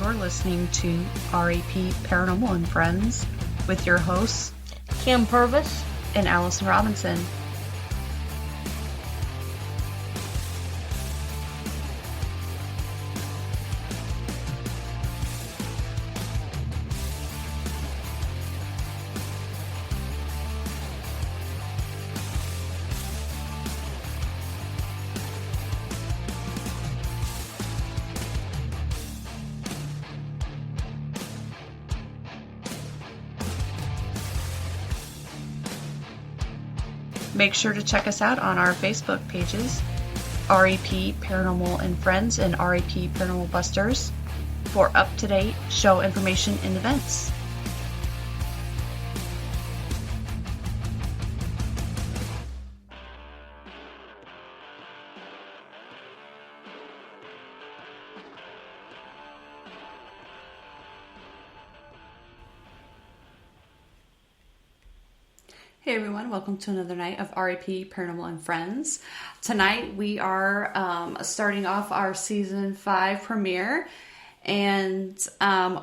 You're listening to RAP Paranormal and Friends with your hosts, Cambre and Allison Robinson. Make sure to check us out on our Facebook pages, RAP Paranormal and Friends and RAP Paranormal Busters, for up-to-date show information and events. Hey everyone, welcome to another night of RAP Paranormal and Friends. Tonight we are starting off our season 5 premiere, and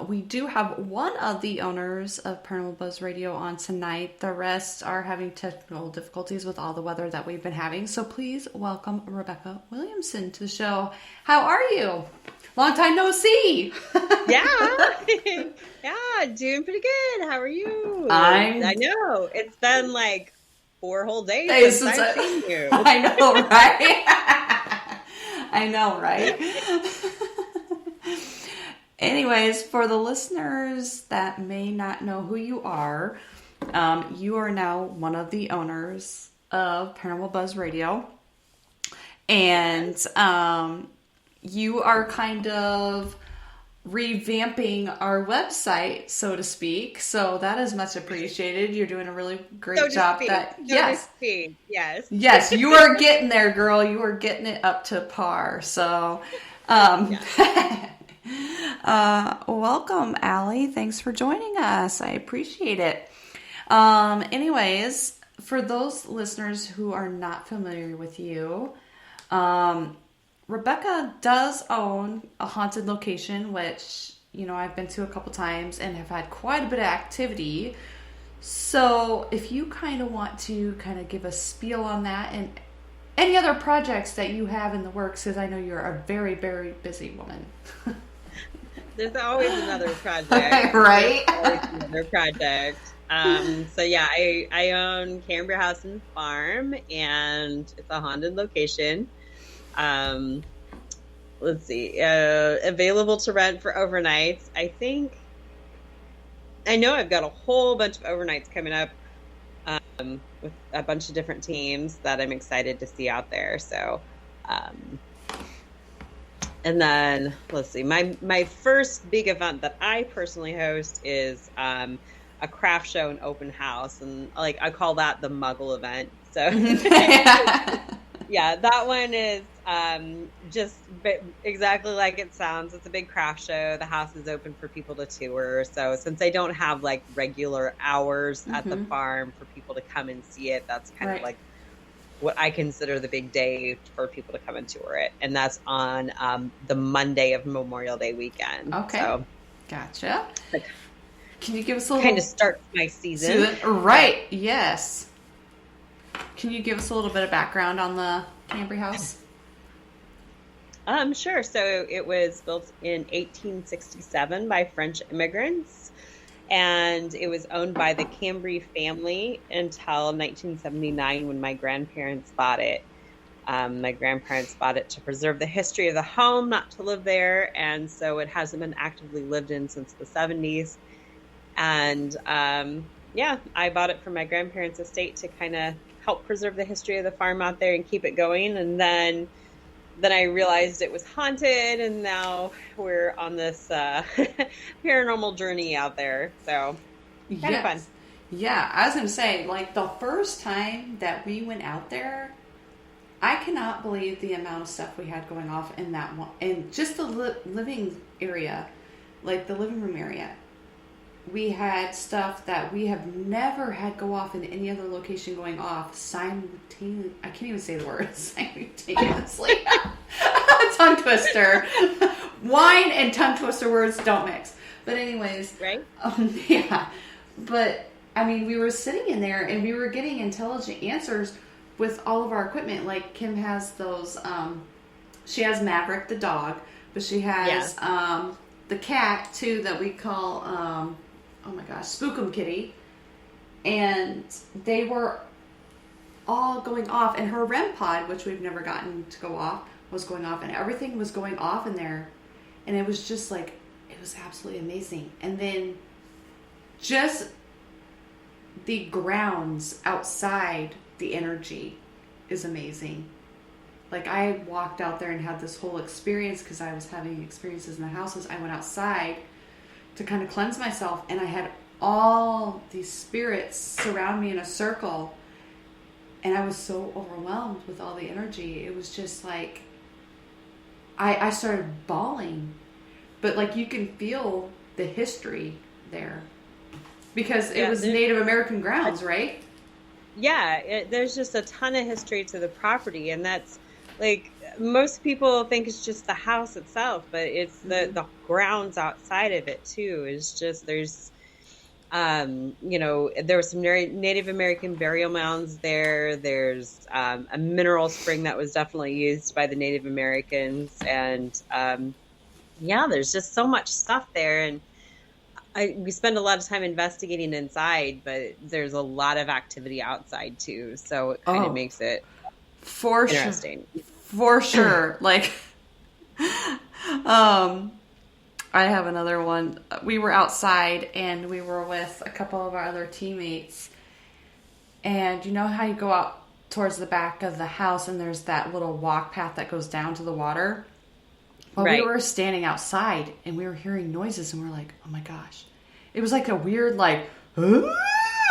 we do have one of the owners of Paranormal Buzz Radio on tonight. The rest are having technical difficulties with all the weather that we've been having, so please welcome Rebecca Williamson to the show. How are you? Long time no see. Yeah. Yeah, doing pretty good. How are you? I know. It's been like 4 whole days since I've seen you. I know, right? I know, right? Anyways, for the listeners that may not know who you are now one of the owners of Paranormal Buzz Radio. And you are kind of revamping our website, so to speak. So that is much appreciated. You're doing a really great job. Yes, you are getting there, girl. You are getting it up to par. So, welcome, Allie. Thanks for joining us. I appreciate it. Anyways, for those listeners who are not familiar with you, Rebecca does own a haunted location, which, I've been to a couple times and have had quite a bit of activity. So if you kind of want to give a spiel on that and any other projects that you have in the works, because I know you're a very, very busy woman. There's always another project. Right? There's always another project. I own Cambre House and Farm, and it's a haunted location. Let's see, available to rent for overnights. I know I've got a whole bunch of overnights coming up, with a bunch of different teams that I'm excited to see out there. So, and then let's see, my first big event that I personally host is, a craft show and open house. And I call that the Muggle event. So yeah, that one is just exactly like it sounds. It's a big craft show. The house is open for people to tour. So since I don't have regular hours at the farm for people to come and see it, that's kind of like what I consider the big day for people to come and tour it. And that's on the Monday of Memorial Day weekend. Okay. So, gotcha. Can you give us a little... Kind of starts my season. Right. Yes. Can you give us a little bit of background on the Cambre House? Sure. So it was built in 1867 by French immigrants, and it was owned by the Cambre family until 1979 when my grandparents bought it. My grandparents bought it to preserve the history of the home, not to live there, and so it hasn't been actively lived in since the 70s. And I bought it from my grandparents' estate to kind of help preserve the history of the farm out there and keep it going. And then I realized it was haunted, and now we're on this paranormal journey out there. So kind of fun. Yeah, I was going to say, the first time that we went out there, I cannot believe the amount of stuff we had going off in that one, in just the living area, the living room area. We had stuff that we have never had go off in any other location going off simultaneously. I can't even say the word simultaneously. Tongue twister. Wine and tongue twister words don't mix. But anyways, Right? Yeah. But I mean, we were sitting in there and we were getting intelligent answers with all of our equipment. Like Kim has those. She has Maverick the dog, but she has the cat too that we call oh my gosh, Spookum Kitty, and they were all going off, and her REM pod, which we've never gotten to go off, was going off, and everything was going off in there, and it was just like, it was absolutely amazing. And then just the grounds outside, the energy is amazing. Like, I walked out there and had this whole experience because I was having experiences in the houses. I went outside to kind of cleanse myself, and I had all these spirits surround me in a circle, and I was so overwhelmed with all the energy. It was just like, I started bawling, but like, you can feel the history there because it was Native American grounds, right? Yeah, there's just a ton of history to the property, and that's like, most people think it's just the house itself, but it's the grounds outside of it too. Is just, there's there was some Native American burial mounds there. There's a mineral spring that was definitely used by the Native Americans, and there's just so much stuff there. And we spend a lot of time investigating inside, but there's a lot of activity outside too, so it kind of makes it for interesting. For sure. Like, I have another one. We were outside and we were with a couple of our other teammates, and you know how you go out towards the back of the house and there's that little walk path that goes down to the water? Well, we were standing outside and we were hearing noises, and we're like, oh my gosh. It was like a weird, like,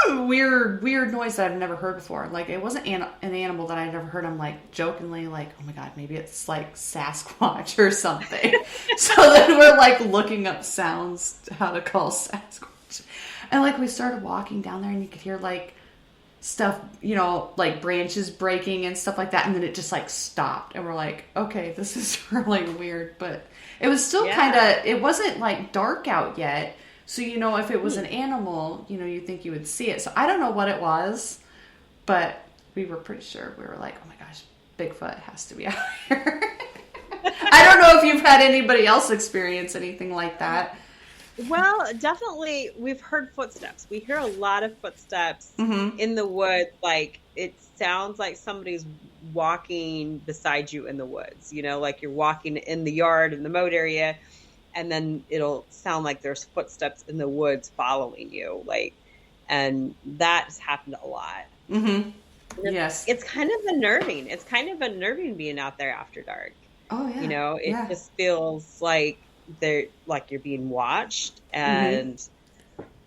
weird noise that I've never heard before. Like, it wasn't an animal that I'd never heard. I'm like, jokingly like, oh my God, maybe it's like Sasquatch or something. So then we're like looking up sounds, how to call Sasquatch. And like, we started walking down there and you could hear like stuff, like branches breaking and stuff like that. And then it just like stopped. And we're like, okay, this is really weird. But it was still kind of, it wasn't like dark out yet. So, if it was an animal, you think you would see it. So I don't know what it was, but we were pretty sure. We were like, oh my gosh, Bigfoot has to be out here. I don't know if you've had anybody else experience anything like that. Well, definitely, we've heard footsteps. We hear a lot of footsteps in the woods. Like, it sounds like somebody's walking beside you in the woods, like you're walking in the yard in the moat area, and then it'll sound like there's footsteps in the woods following you. Like, and that's happened a lot. Mm-hmm. Yes. It's kind of unnerving. It's kind of unnerving being out there after dark. Oh, yeah. It just feels like you're being watched, and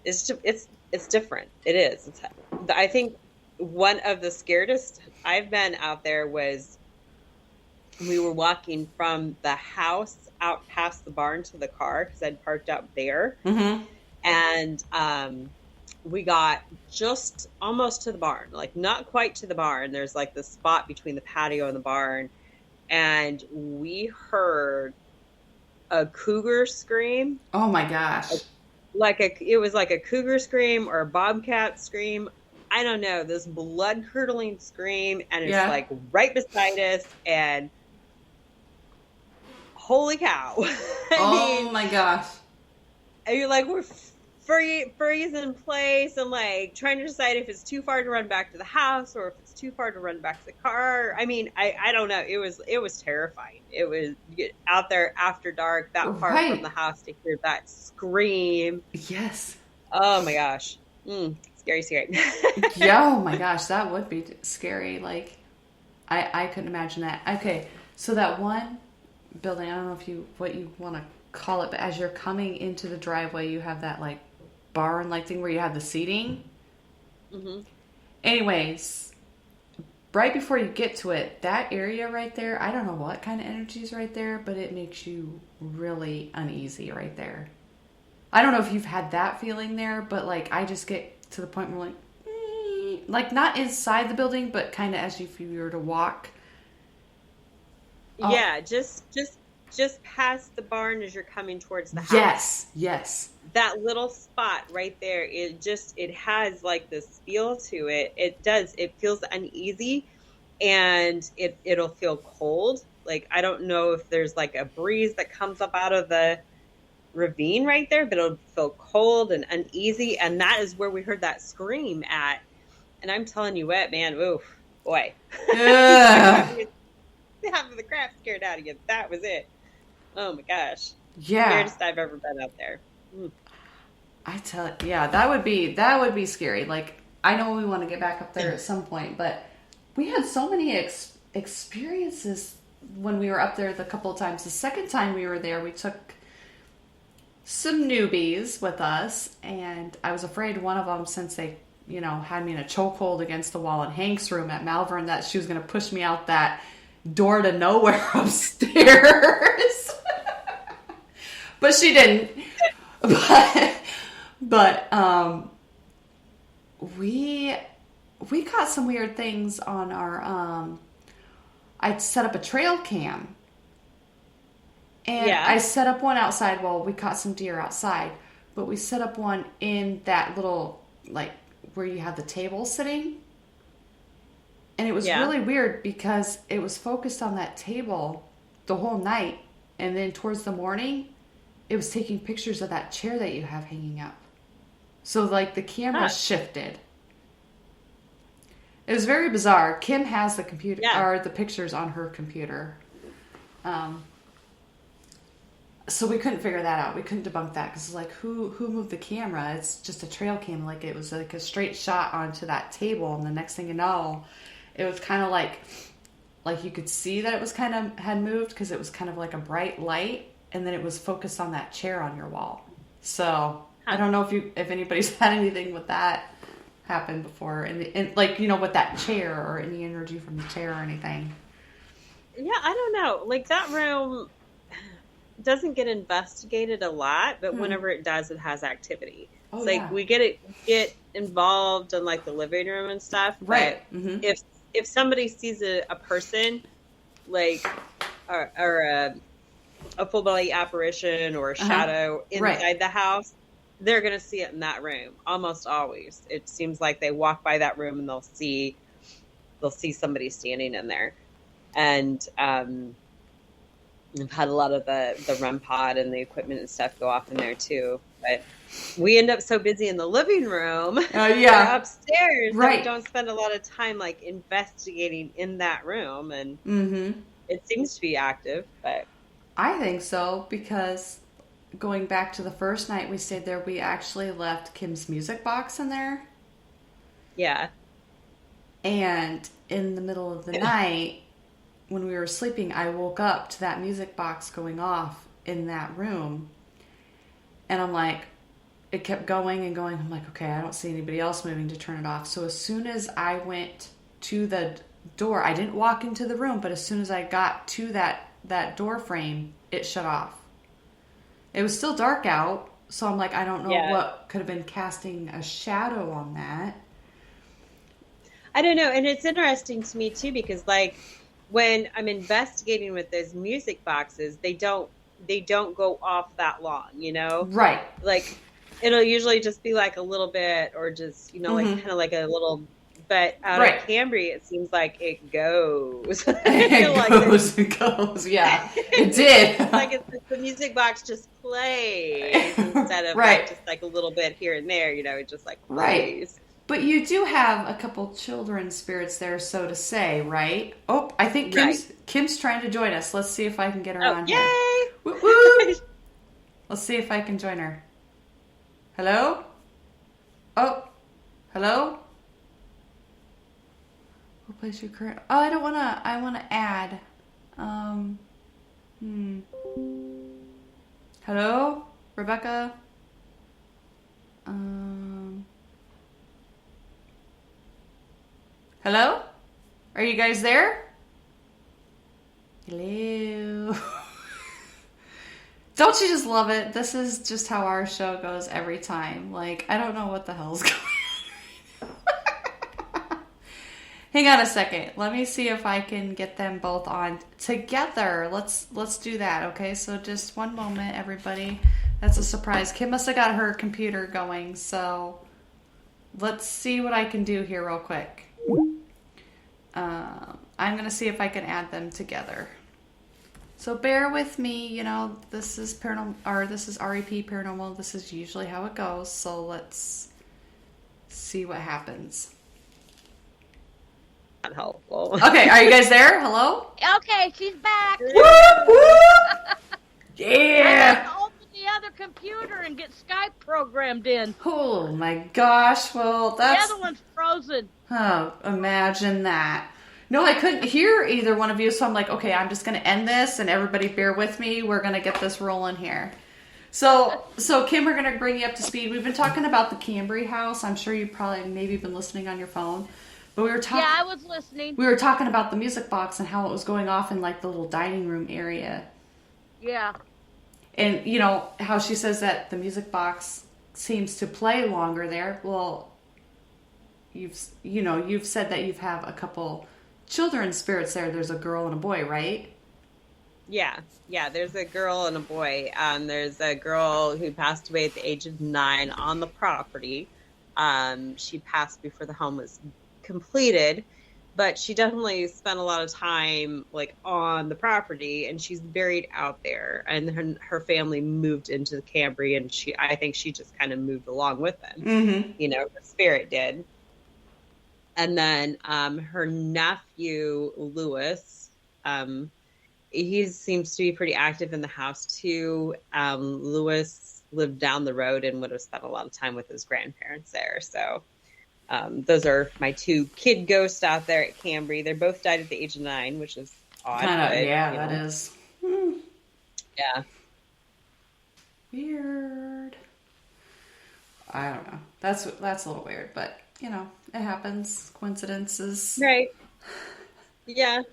it's different. It is. I think one of the scariest I've been out there was we were walking from the house out past the barn to the car because I'd parked out there, and we got just almost to the barn, like not quite to the barn. There's like the spot between the patio and the barn, and we heard a cougar scream. Oh my gosh. It was like a cougar scream or a bobcat scream. I don't know, this blood curdling scream, and it's like right beside us, and holy cow. I mean, my gosh. And you're like, we're freeze in place and like trying to decide if it's too far to run back to the house or if it's too far to run back to the car. I mean, I don't know. It was terrifying. It was, you get out there after dark, that far from the house, to hear that scream. Yes. Oh my gosh. Scary. Yeah, oh my gosh, that would be scary. Like, I couldn't imagine that. Okay, so that one building, I don't know what you want to call it, but as you're coming into the driveway, you have that like barn like thing where you have the seating. Anyways, right before you get to it, that area right there, I don't know what kind of energy is right there, but it makes you really uneasy right there. I don't know if you've had that feeling there, but like I just get to the point where like not inside the building, but kind of as if you were to walk. Yeah, just just past the barn as you're coming towards the house. Yes, yes. That little spot right there, it has like this feel to it. It feels uneasy, and it'll feel cold. Like, I don't know if there's like a breeze that comes up out of the ravine right there, but it'll feel cold and uneasy. And that is where we heard that scream at. And I'm telling you what, man, oof, boy. Half of the crap scared out of you. That was it. Oh my gosh. Yeah. Weirdest I've ever been out there. I tell you, yeah, that would be scary. Like, I know we want to get back up there at some point, but we had so many experiences when we were up there the couple of times. The second time we were there, we took some newbies with us, and I was afraid one of them, since they, had me in a chokehold against the wall in Hank's room at Malvern, that she was going to push me out that door to nowhere upstairs. But she didn't. But we caught some weird things on our I set up a trail cam. And I set up one outside. Well, we caught some deer outside, but we set up one in that little, like, where you have the table sitting. And it was really weird because it was focused on that table the whole night. And then towards the morning, it was taking pictures of that chair that you have hanging up. So, like, the camera shifted. It was very bizarre. Kim has the computer or the pictures on her computer. So we couldn't figure that out. We couldn't debunk that because it's like, who moved the camera? It's just a trail cam. Like, it was like a straight shot onto that table, and the next thing you know, it was kind of like you could see that it was kind of had moved because it was kind of like a bright light, and then it was focused on that chair on your wall. So I don't know if anybody's had anything with that happen before, and like, with that chair or any energy from the chair or anything. Yeah, I don't know. Like, that room doesn't get investigated a lot, but whenever it does, it has activity. Oh, it's like we get involved in like the living room and stuff. Right. But if somebody sees a person, like, or a full body apparition or a shadow inside the house, they're going to see it in that room almost always. It seems like they walk by that room and they'll see somebody standing in there. And I've had a lot of the REM pod and the equipment and stuff go off in there too. But we end up so busy in the living room or upstairs that we don't spend a lot of time like investigating in that room. And it seems to be active, but I think so, because going back to the first night we stayed there, we actually left Kim's music box in there. Yeah. And in the middle of the night, when we were sleeping, I woke up to that music box going off in that room. And I'm like, it kept going and going. I'm like, okay, I don't see anybody else moving to turn it off. So as soon as I went to the door, I didn't walk into the room, but as soon as I got to that door frame, it shut off. It was still dark out, so I'm like, I don't know what could have been casting a shadow on that. I don't know. And it's interesting to me too, because like when I'm investigating with those music boxes, they don't go off that long, Right. Like, it'll usually just be like a little bit, or just, like kind of like a little. But out of Cambre, it seems like it goes. It goes. Yeah, it did. It's like the music box just plays instead of like just like a little bit here and there. It just like plays. Right. But you do have a couple children's spirits there, so to say, right? Oh, I think Kim's trying to join us. Let's see if I can get her on here. Yay! Woo-woo! Let's see if I can join her. Hello? Oh, hello? Replace your current. Oh, I don't want to. I want to add. Hello, Rebecca. Hello? Are you guys there? Hello. Don't you just love it? This is just how our show goes every time. Like, I don't know what the hell's going on. Hang on a second. Let me see if I can get them both on together. Let's do that, okay? So just one moment, everybody. That's a surprise. Kim must have got her computer going, so let's see what I can do here real quick. I'm going to see if I can add them together. So bear with me, you know, this is paranormal, or this is REP Paranormal. This is usually how it goes, so let's see what happens. Not helpful. Okay, are you guys there? Hello? Okay, she's back. Whoop, whoop! I Yeah! have to open the other computer and get Skype programmed in. Oh my gosh, well that's... The other one's frozen. Oh, imagine that. No, I couldn't hear either one of you, so I'm like, okay, I'm just going to end this, and everybody bear with me. We're going to get this rolling here. So Kim, we're going to bring you up to speed. We've been talking about the Cambre house. I'm sure you probably maybe been listening on your phone. But we were talking. Yeah, I was listening. We were talking about the music box and how it was going off in like the little dining room area. Yeah. And you know how she says that the music box seems to play longer there. Well, you've said that you've have a couple children's spirits there. There's a girl and a boy, right? Yeah. There's a girl and a boy. There's a girl who passed away at the age of 9 on the property. She passed before the home was completed, but she definitely spent a lot of time like on the property, and she's buried out there. And her family moved into the Cambre, and I think she just kind of moved along with them. Mm-hmm. You know, the spirit did. And then her nephew Lewis, he seems to be pretty active in the house too. Lewis lived down the road and would have spent a lot of time with his grandparents there. So those are my 2 kid ghosts out there at Cambre. They both died at the age of 9, which is odd. That is. Yeah. Weird. I don't know. That's a little weird, but you know, it happens. Coincidences. Right. Yeah.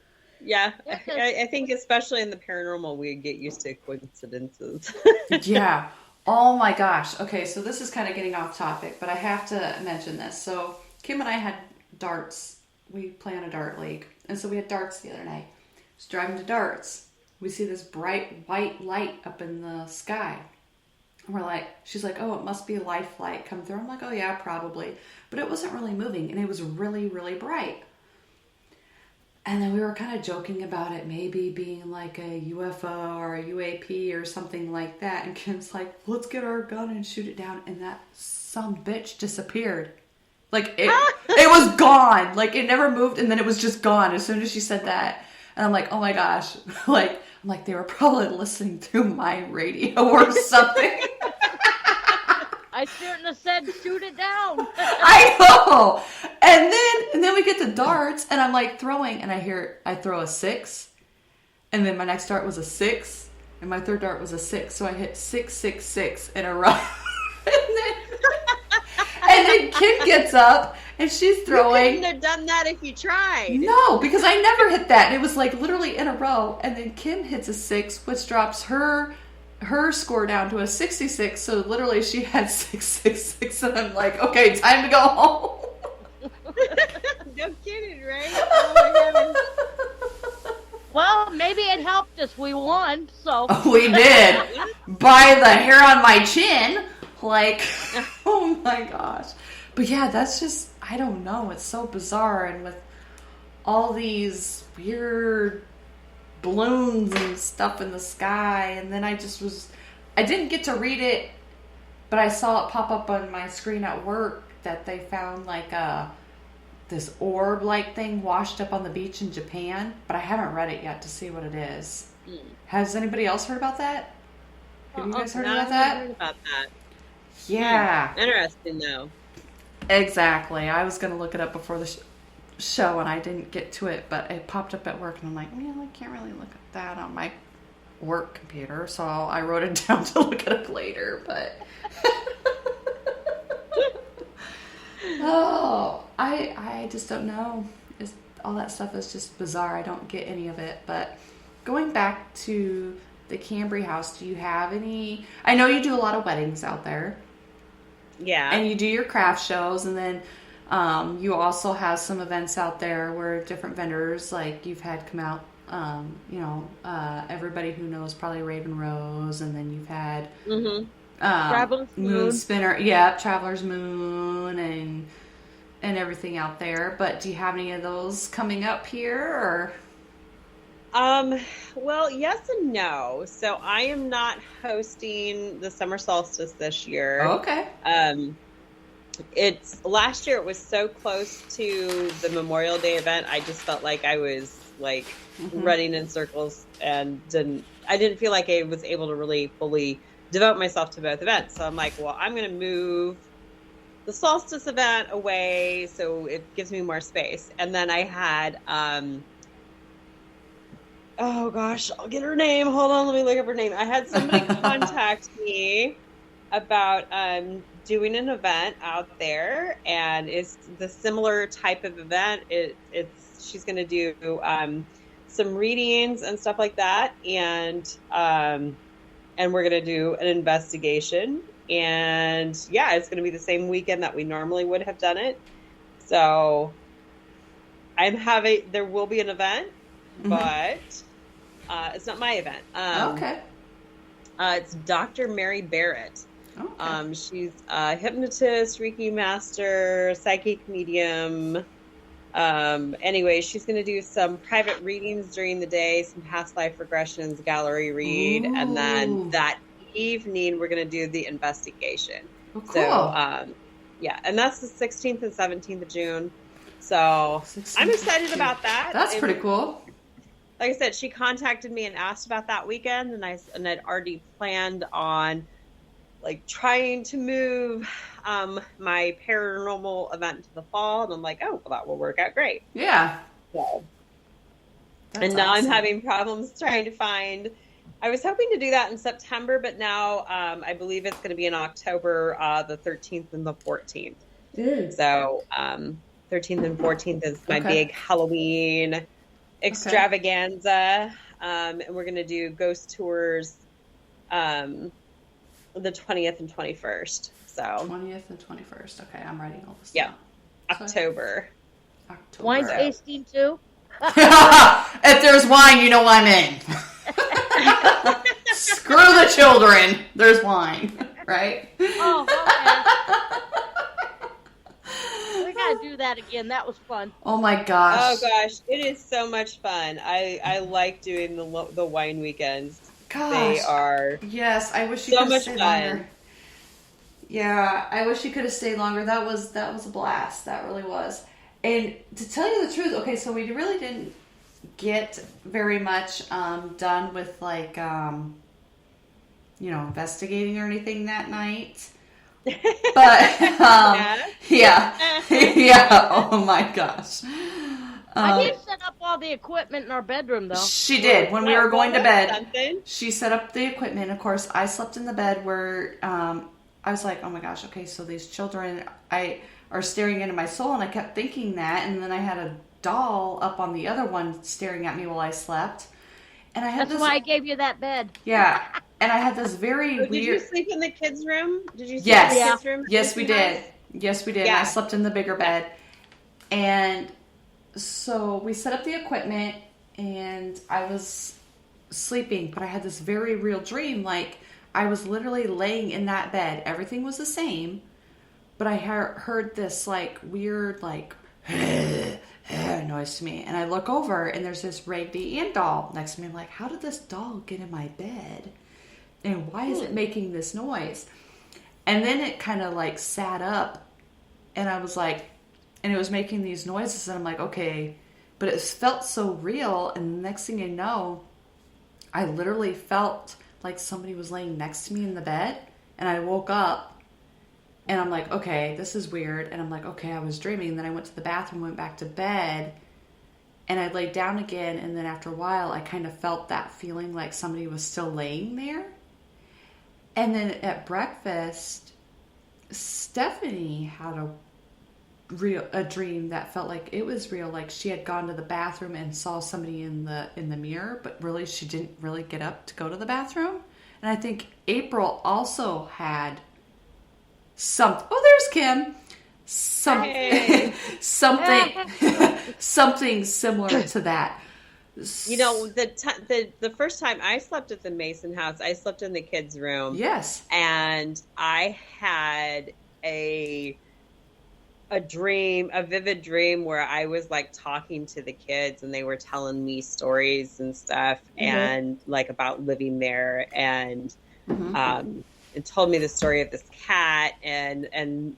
I think especially in the paranormal, we get used to coincidences. Yeah. Oh my gosh. Okay, so this is kind of getting off topic, but I have to mention this. So Kim and I had darts. We play on a dart league. And so we had darts the other night. Just driving to darts. We see this bright white light up in the sky. And she's like, oh, it must be life light come through. I'm like, oh yeah, probably. But it wasn't really moving, and it was really, really bright. And then we were kind of joking about it maybe being like a UFO or a UAP or something like that. And Kim's like, let's get our gun and shoot it down. And that some bitch disappeared. Like, it was gone. Like, it never moved, and then it was just gone as soon as she said that. And I'm like, oh my gosh. I'm like, they were probably listening to my radio or something. I shouldn't have said shoot it down. I know. And then we get to darts, and I'm like throwing, and I throw a 6, and then my next dart was a 6, and my third dart was a 6. So I hit 6, 6, 6 in a row. and then Kim gets up, and she's throwing. You couldn't have done that if you tried. No, because I never hit that. And it was like literally in a row, and then Kim hits a 6, which drops her score down to a 66. So literally she had 666, and I'm like, okay, time to go home. No kidding, right? Oh my goodness. Well, maybe it helped us. We won, so. We did. By the hair on my chin. Like, oh my gosh. But yeah, that's just, I don't know. It's so bizarre. And with all these weird balloons and stuff in the sky. And then I didn't get to read it, but I saw it pop up on my screen at work that they found like this orb-like thing washed up on the beach in Japan. But I haven't read it yet to see what it is. Has anybody else heard about that? Have you guys heard about that? I heard about that. Yeah. Interesting, though. Exactly. I was going to look it up before the show, and I didn't get to it, but it popped up at work, and I'm like, man, I can't really look at that on my work computer, so I wrote it down to look it up later, but... Oh, I just don't know. All that stuff is just bizarre. I don't get any of it, but going back to the Cambre house, do you have any... I know you do a lot of weddings out there. Yeah. And you do your craft shows, and then You also have some events out there where different vendors, like you've had come out, everybody who knows probably Raven Rose, and then you've had Traveler's Moon Moon. Spinner, yeah, Traveler's Moon, and everything out there. But do you have any of those coming up here, or? Well, yes and no. So I am not hosting the summer solstice this year. Oh, okay. It's last year it was so close to the Memorial Day event. I just felt like I was like running in circles and I didn't feel like I was able to really fully devote myself to both events. So I'm like, well, I'm going to move the solstice event away so it gives me more space. And then I had, oh gosh, I'll get her name. Hold on, let me look up her name. I had somebody contact me about doing an event out there, and it's the similar type of event. She's going to do some readings and stuff like that, and we're going to do an investigation. And yeah, it's going to be the same weekend that we normally would have done it. So there will be an event, but it's not my event. Okay. It's Dr. Mary Barrett. Okay. She's a hypnotist, Reiki master, psychic medium. Anyway, she's going to do some private readings during the day, some past life regressions, gallery read, and then that evening we're going to do the investigation. Oh, cool. So, yeah, and that's the 16th and 17th of June. So I'm excited about that. That's pretty cool. Like I said, she contacted me and asked about that weekend, and I'd already planned on like trying to move my paranormal event to the fall, and I'm like, oh, well, that will work out great. Yeah. So, and now I'm having problems trying to find. I was hoping to do that in September, but now I believe it's going to be in October, the 13th and the 14th. So 13th and 14th is my big Halloween extravaganza, and we're going to do ghost tours the 20th and 21st. So 20th and 21st. Okay, I'm writing all this down. October. Wine tasting too? If there's wine, you know I'm in. Screw the children. There's wine, right? Oh, okay. We gotta do that again. That was fun. Oh my gosh. Oh gosh, it is so much fun. I like doing the wine weekends. Gosh. They are. Yes, I wish you so could have much stayed fun. longer. Yeah, I wish you could have stayed longer. That was a blast. That really was. And to tell you the truth, okay, so we really didn't get very much done with like investigating or anything that night. But yeah. Oh my gosh. I did set up all the equipment in our bedroom, though. She did. When we were going to bed, something. She set up the equipment. Of course, I slept in the bed where I was like, oh my gosh, okay, so these children are staring into my soul, and I kept thinking that, and then I had a doll up on the other one staring at me while I slept. And I had That's why I gave you that bed. Yeah, and I had this very weird... Did you sleep in the kids' room? Did you sleep Yes. in the kids' room? Yes, we did. Yes, we did. Yeah. I slept in the bigger bed. And so we set up the equipment, and I was sleeping, but I had this very real dream. Like, I was literally laying in that bed. Everything was the same, but I heard this, like, weird, like, noise to me. And I look over, and there's this Raggedy Ann doll next to me. I'm like, how did this doll get in my bed? And why is it making this noise? And then it kind of, like, sat up, and I was like, and it was making these noises, and I'm like, okay. But it felt so real, and the next thing you know, I literally felt like somebody was laying next to me in the bed, and I woke up, and I'm like, okay, this is weird, and I'm like, okay, I was dreaming, and then I went to the bathroom, went back to bed, and I laid down again, and then after a while, I kind of felt that feeling like somebody was still laying there. And then at breakfast, Stephanie had a dream that felt like it was real, like she had gone to the bathroom and saw somebody in the mirror, but really she didn't really get up to go to the bathroom. And I think April also had there's Kim. some Hey. something similar to that. You know, the first time I slept at the Mason house, I slept in the kids' room. Yes. And I had a dream, a vivid dream where I was like talking to the kids and they were telling me stories and stuff and like about living there and it told me the story of this cat and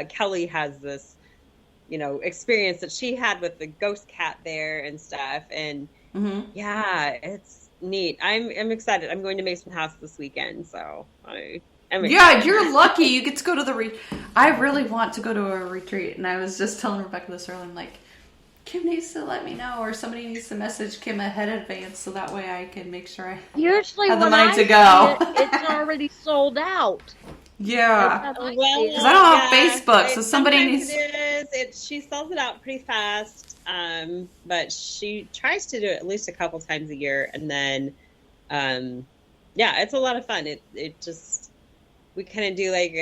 Kelly has this, you know, experience that she had with the ghost cat there and stuff. And yeah, it's neat. I'm excited. I'm going to Mason House this weekend, so yeah, you're lucky. You get to go to the I really want to go to a retreat, and I was just telling Rebecca this earlier. I'm like, Kim needs to let me know, or somebody needs to message Kim ahead in advance, so that way I can make sure I Usually have the when money to I go. see it's already sold out. Yeah, Well, because I don't have Facebook, so somebody needs. She sells it out pretty fast, but she tries to do it at least a couple times a year, and then, yeah, it's a lot of fun. It just we kind of do like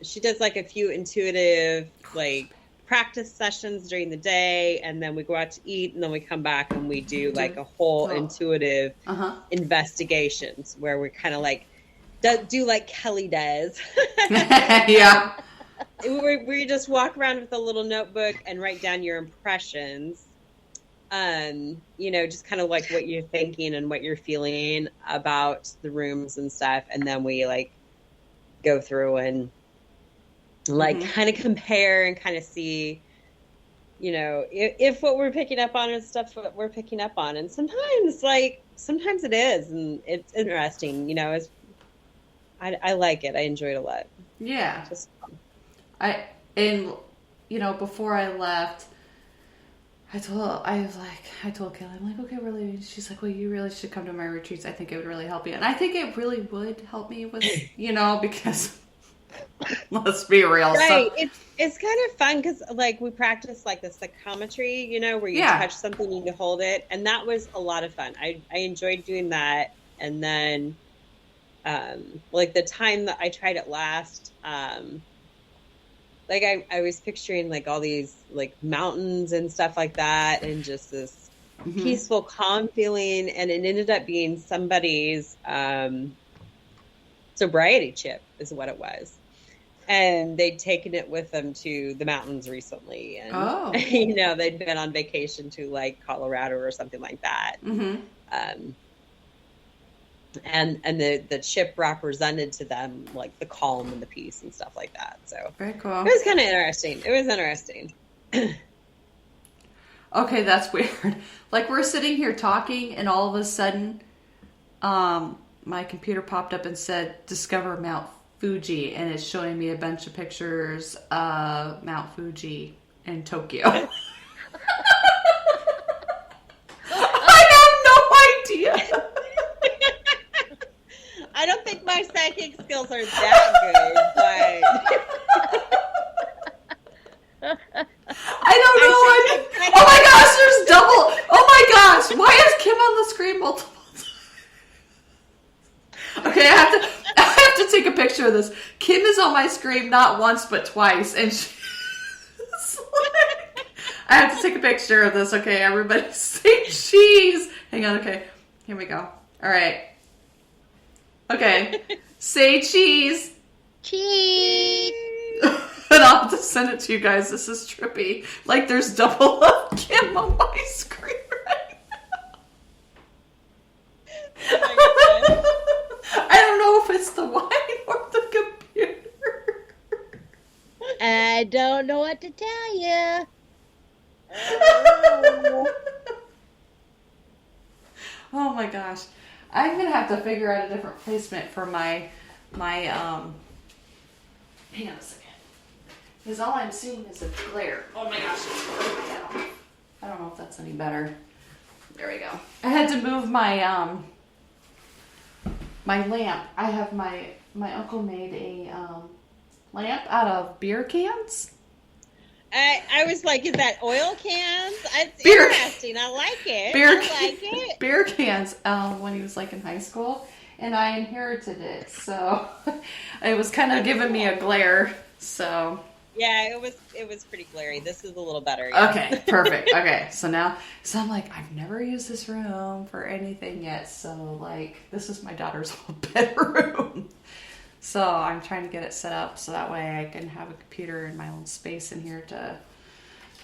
she does like a few intuitive like practice sessions during the day, and then we go out to eat, and then we come back and we do like a whole intuitive investigations where we're kind of like do like Kelly does. Yeah. We just walk around with a little notebook and write down your impressions. You know, just kind of like what you're thinking and what you're feeling about the rooms and stuff. And then we like go through and like kind of compare and kind of see, you know, if what we're picking up on is stuff that we're picking up on. And sometimes it is, and it's interesting, you know, I like it. I enjoy it a lot. Yeah. Just fun. And you know, before I left, I told Kelly, I'm like, okay, really? She's like, well, you really should come to my retreats. I think it would really help you. And I think it really would help me with, you know, because let's be real. Right. It's kind of fun because like we practice like the psychometry, you know, where you touch something and you hold it. And that was a lot of fun. I enjoyed doing that. And then like the time that I tried it last, like I was picturing like all these like mountains and stuff like that, and just this peaceful, calm feeling. And it ended up being somebody's sobriety chip is what it was. And they'd taken it with them to the mountains recently. And, you know, they'd been on vacation to like Colorado or something like that. And the chip represented to them like the calm and the peace and stuff like that. So very cool. It was kind of interesting. It was interesting. Okay, that's weird. Like we're sitting here talking, and all of a sudden, my computer popped up and said, "Discover Mount Fuji," and it's showing me a bunch of pictures of Mount Fuji in Tokyo. I have no idea. I don't think my psychic skills are that good, but I don't know. Oh my gosh, there's double. Oh my gosh, why is Kim on the screen multiple times? Okay, I have to take a picture of this. Kim is on my screen not once but twice, and she's like, I have to take a picture of this. Okay, everybody, say cheese. Hang on. Okay, here we go. All right. Okay, say cheese. Cheese. And I'll have to send it to you guys. This is trippy. Like there's double of Kim on my screen right now. I don't know if it's the wine or the computer. I don't know what to tell you. Oh my gosh. I'm going to have to figure out a different placement for my hang on a second. Because all I'm seeing is a glare. Oh my gosh, it's really down. I don't know if that's any better. There we go. I had to move my my lamp. I have my uncle made a lamp out of beer cans. I was like, is that oil cans? It's Beer. interesting. I like it. Beer cans when he was like in high school, and I inherited it. So it was kind of giving me a glare. So Yeah, it was pretty glary. This is a little better. Yeah. Okay, perfect. Okay, so I'm like, I've never used this room for anything yet, so like, this is my daughter's whole bedroom. So I'm trying to get it set up so that way I can have a computer in my own space in here to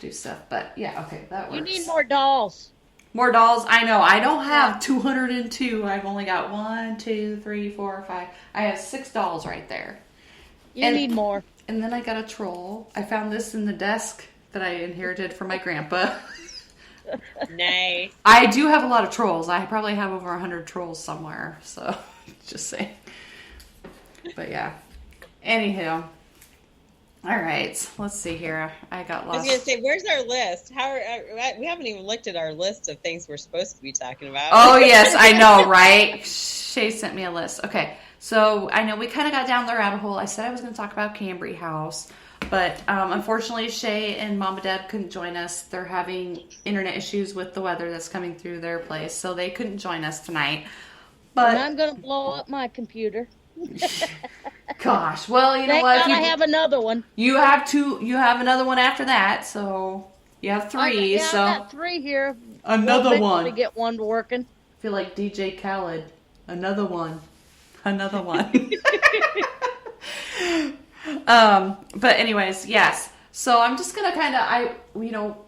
do stuff. But yeah, okay, that works. You need more dolls. More dolls? I know. I don't have 202. I've only got 1, 2, 3, 4, 5. I have 6 dolls right there. You need more. And then I got a troll. I found this in the desk that I inherited from my grandpa. Nice. I do have a lot of trolls. I probably have over 100 trolls somewhere. So, just saying. But yeah. Anywho. All right. Let's see here. I got lost. I was going to say, where's our list? We haven't even looked at our list of things we're supposed to be talking about. Oh, yes. I know, right? Shay sent me a list. Okay. So I know we kind of got down the rabbit hole. I said I was going to talk about Cambre House, but unfortunately Shay and Mom and Dad couldn't join us. They're having internet issues with the weather that's coming through their place, so they couldn't join us tonight. But And I'm going to blow up my computer. gosh, well, you know Thank what? God I have another one. You have two. You have another one after that, so you have 3. So I got 3 here. another We'll one. to get one working. I feel like DJ Khaled. Another one. Another one. But anyways, yes. So I'm just gonna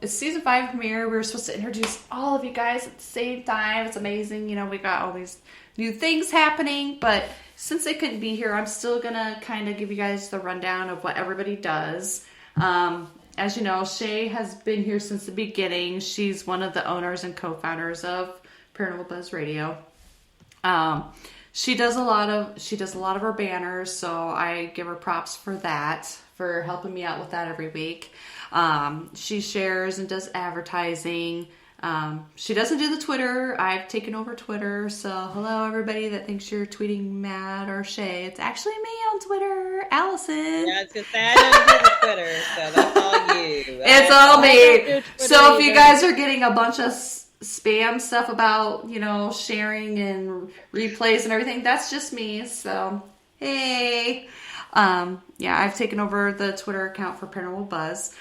it's season 5 premiere. We were supposed to introduce all of you guys at the same time. It's amazing. You know, we got all these new things happening, but since they couldn't be here, I'm still gonna kind of give you guys the rundown of what everybody does. As you know, Shay has been here since the beginning. She's one of the owners and co-founders of Paranormal Buzz Radio. She does a lot of our banners, so I give her props for that, for helping me out with that every week. She shares and does advertising. She doesn't do the Twitter. I've taken over Twitter, so hello everybody that thinks you're tweeting Matt or Shay. It's actually me on Twitter, Allison. Yeah, it's just I don't do the Twitter, so that's all you. It's all me. So if you guys are getting a bunch of spam stuff about, sharing and replays and everything, that's just me. So, hey. I've taken over the Twitter account for Paranormal Buzz.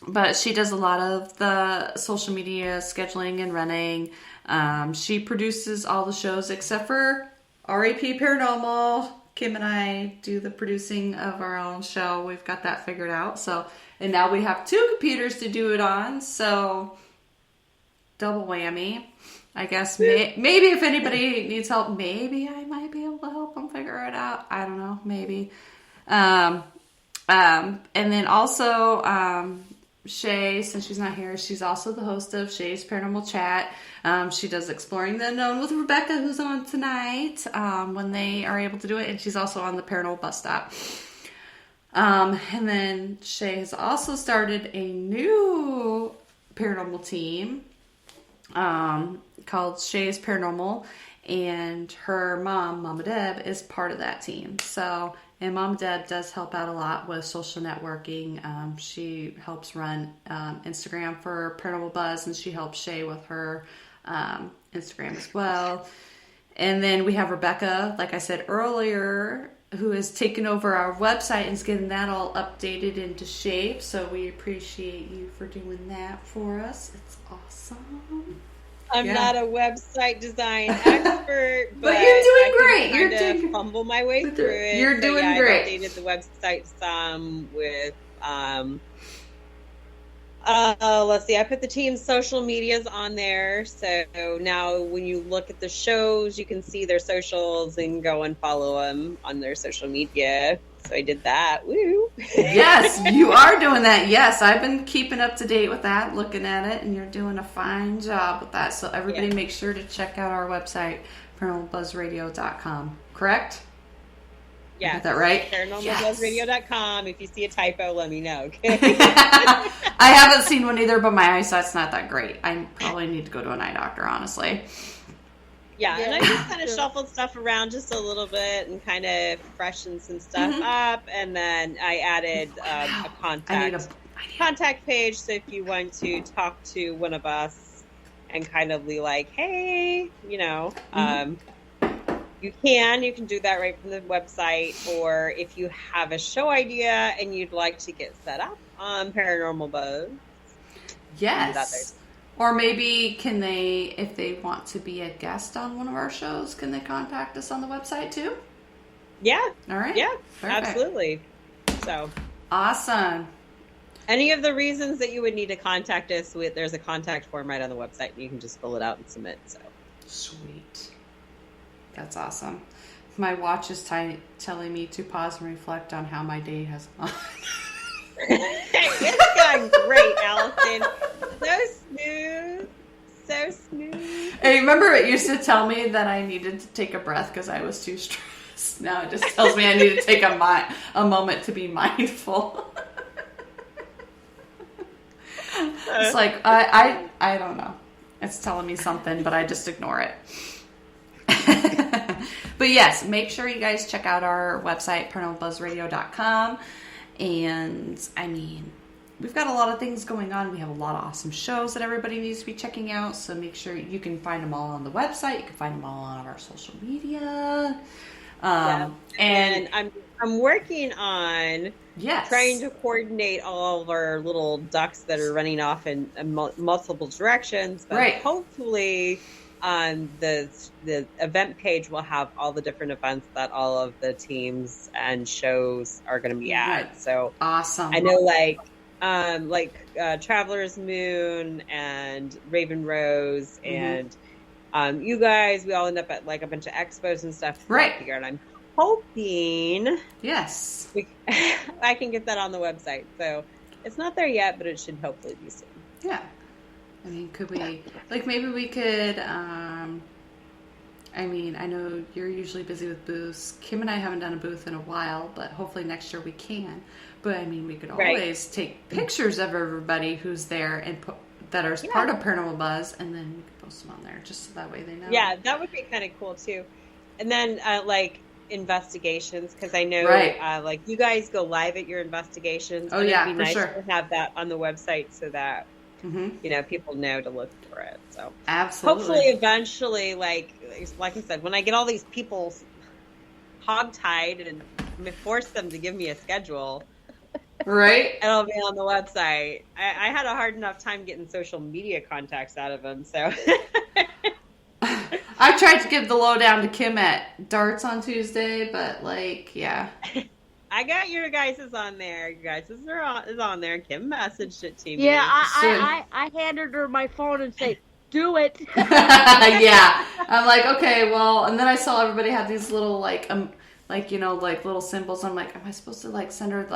But she does a lot of the social media scheduling and running. She produces all the shows except for RAP Paranormal. Kim and I do the producing of our own show. We've got that figured out. So, and now we have 2 computers to do it on. So, double whammy. I guess maybe if anybody needs help, maybe I might be able to help them figure it out. I don't know, maybe. And then also, Shay, since she's not here, she's also the host of Shay's Paranormal Chat. She does Exploring the Unknown with Rebecca, who's on tonight, when they are able to do it. And she's also on the Paranormal Bus Stop. And then Shay has also started a new paranormal team called Shay's Paranormal, and her mom, Mama Deb, is part of that team. So, and Mama Deb does help out a lot with social networking. She helps run Instagram for Paranormal Buzz, and she helps Shay with her Instagram as well. And then we have Rebecca, like I said earlier, who has taken over our website and is getting that all updated into shape. So we appreciate you for doing that for us. It's awesome. I'm not a website design expert, but you're doing great. You're doing fumble my way through it. You're doing great. I updated the website some with let's see, I put the team's social medias on there. So now when you look at the shows, you can see their socials and go and follow them on their social media. So I did that. Woo! Yes, you are doing that. Yes, I've been keeping up to date with that, looking at it, and you're doing a fine job with that. So everybody make sure to check out our website, paranormalbuzzradio.com. Correct? Yeah. Is that right? Paranormalbuzzradio.com. If you see a typo, let me know. Okay? I haven't seen one either, but my eyesight's not that great. I probably need to go to an eye doctor, honestly. Yeah, and I just kind of shuffled stuff around just a little bit and kind of freshened some stuff up. And then I added a contact page. So if you want to talk to one of us and kind of be like, hey, You can do that right from the website, or if you have a show idea and you'd like to get set up on Paranormal Buzz, yes. Or maybe if they want to be a guest on one of our shows, can they contact us on the website too? Yeah. All right. Yeah, Perfect. absolutely. So awesome. Any of the reasons that you would need to contact us with, there's a contact form right on the website, and you can just fill it out and submit. So sweet. That's awesome. My watch is telling me to pause and reflect on how my day has gone. It's going great, Allison. So smooth. Hey, remember it used to tell me that I needed to take a breath because I was too stressed. Now it just tells me I need to take a moment to be mindful. It's like I don't know. It's telling me something, but I just ignore it. But yes, make sure you guys check out our website, paranormalbuzzradio.com. And I mean, we've got a lot of things going on. We have a lot of awesome shows that everybody needs to be checking out. So make sure you can find them all on the website. You can find them all on our social media. And I'm working on trying to coordinate all of our little ducks that are running off in multiple directions. But hopefully the event page will have all the different events that all of the teams and shows are going to be at. So awesome. I know like Traveler's Moon and Raven Rose and you guys, we all end up at like a bunch of expos and stuff. Right. Here, and I'm hoping I can get that on the website. So it's not there yet, but it should hopefully be soon. Yeah. I mean, could we, like, maybe we could, I mean, I know you're usually busy with booths. Kim and I haven't done a booth in a while, but hopefully next year we can. But, I mean, we could always take pictures of everybody who's there and put that are part of Paranormal Buzz, and then we could post them on there just so that way they know. Yeah, that would be kind of cool, too. And then, like, investigations, because I know, like, you guys go live at your investigations. Oh, yeah, it'd be nice to have that on the website so that you know, people know to look for it. So absolutely, hopefully, eventually, like I said, when I get all these people hogtied and force them to give me a schedule, it'll be on the website. I had a hard enough time getting social media contacts out of them, so. I tried to give the lowdown to Kim at Darts on Tuesday, but I got your guys' on there. Your guys' is on there. Kim messaged it to me. Yeah, I handed her my phone and said, do it. Yeah. I'm like, okay, well, and then I saw everybody have these little, like you know, like little symbols. I'm like, am I supposed to, like, send her,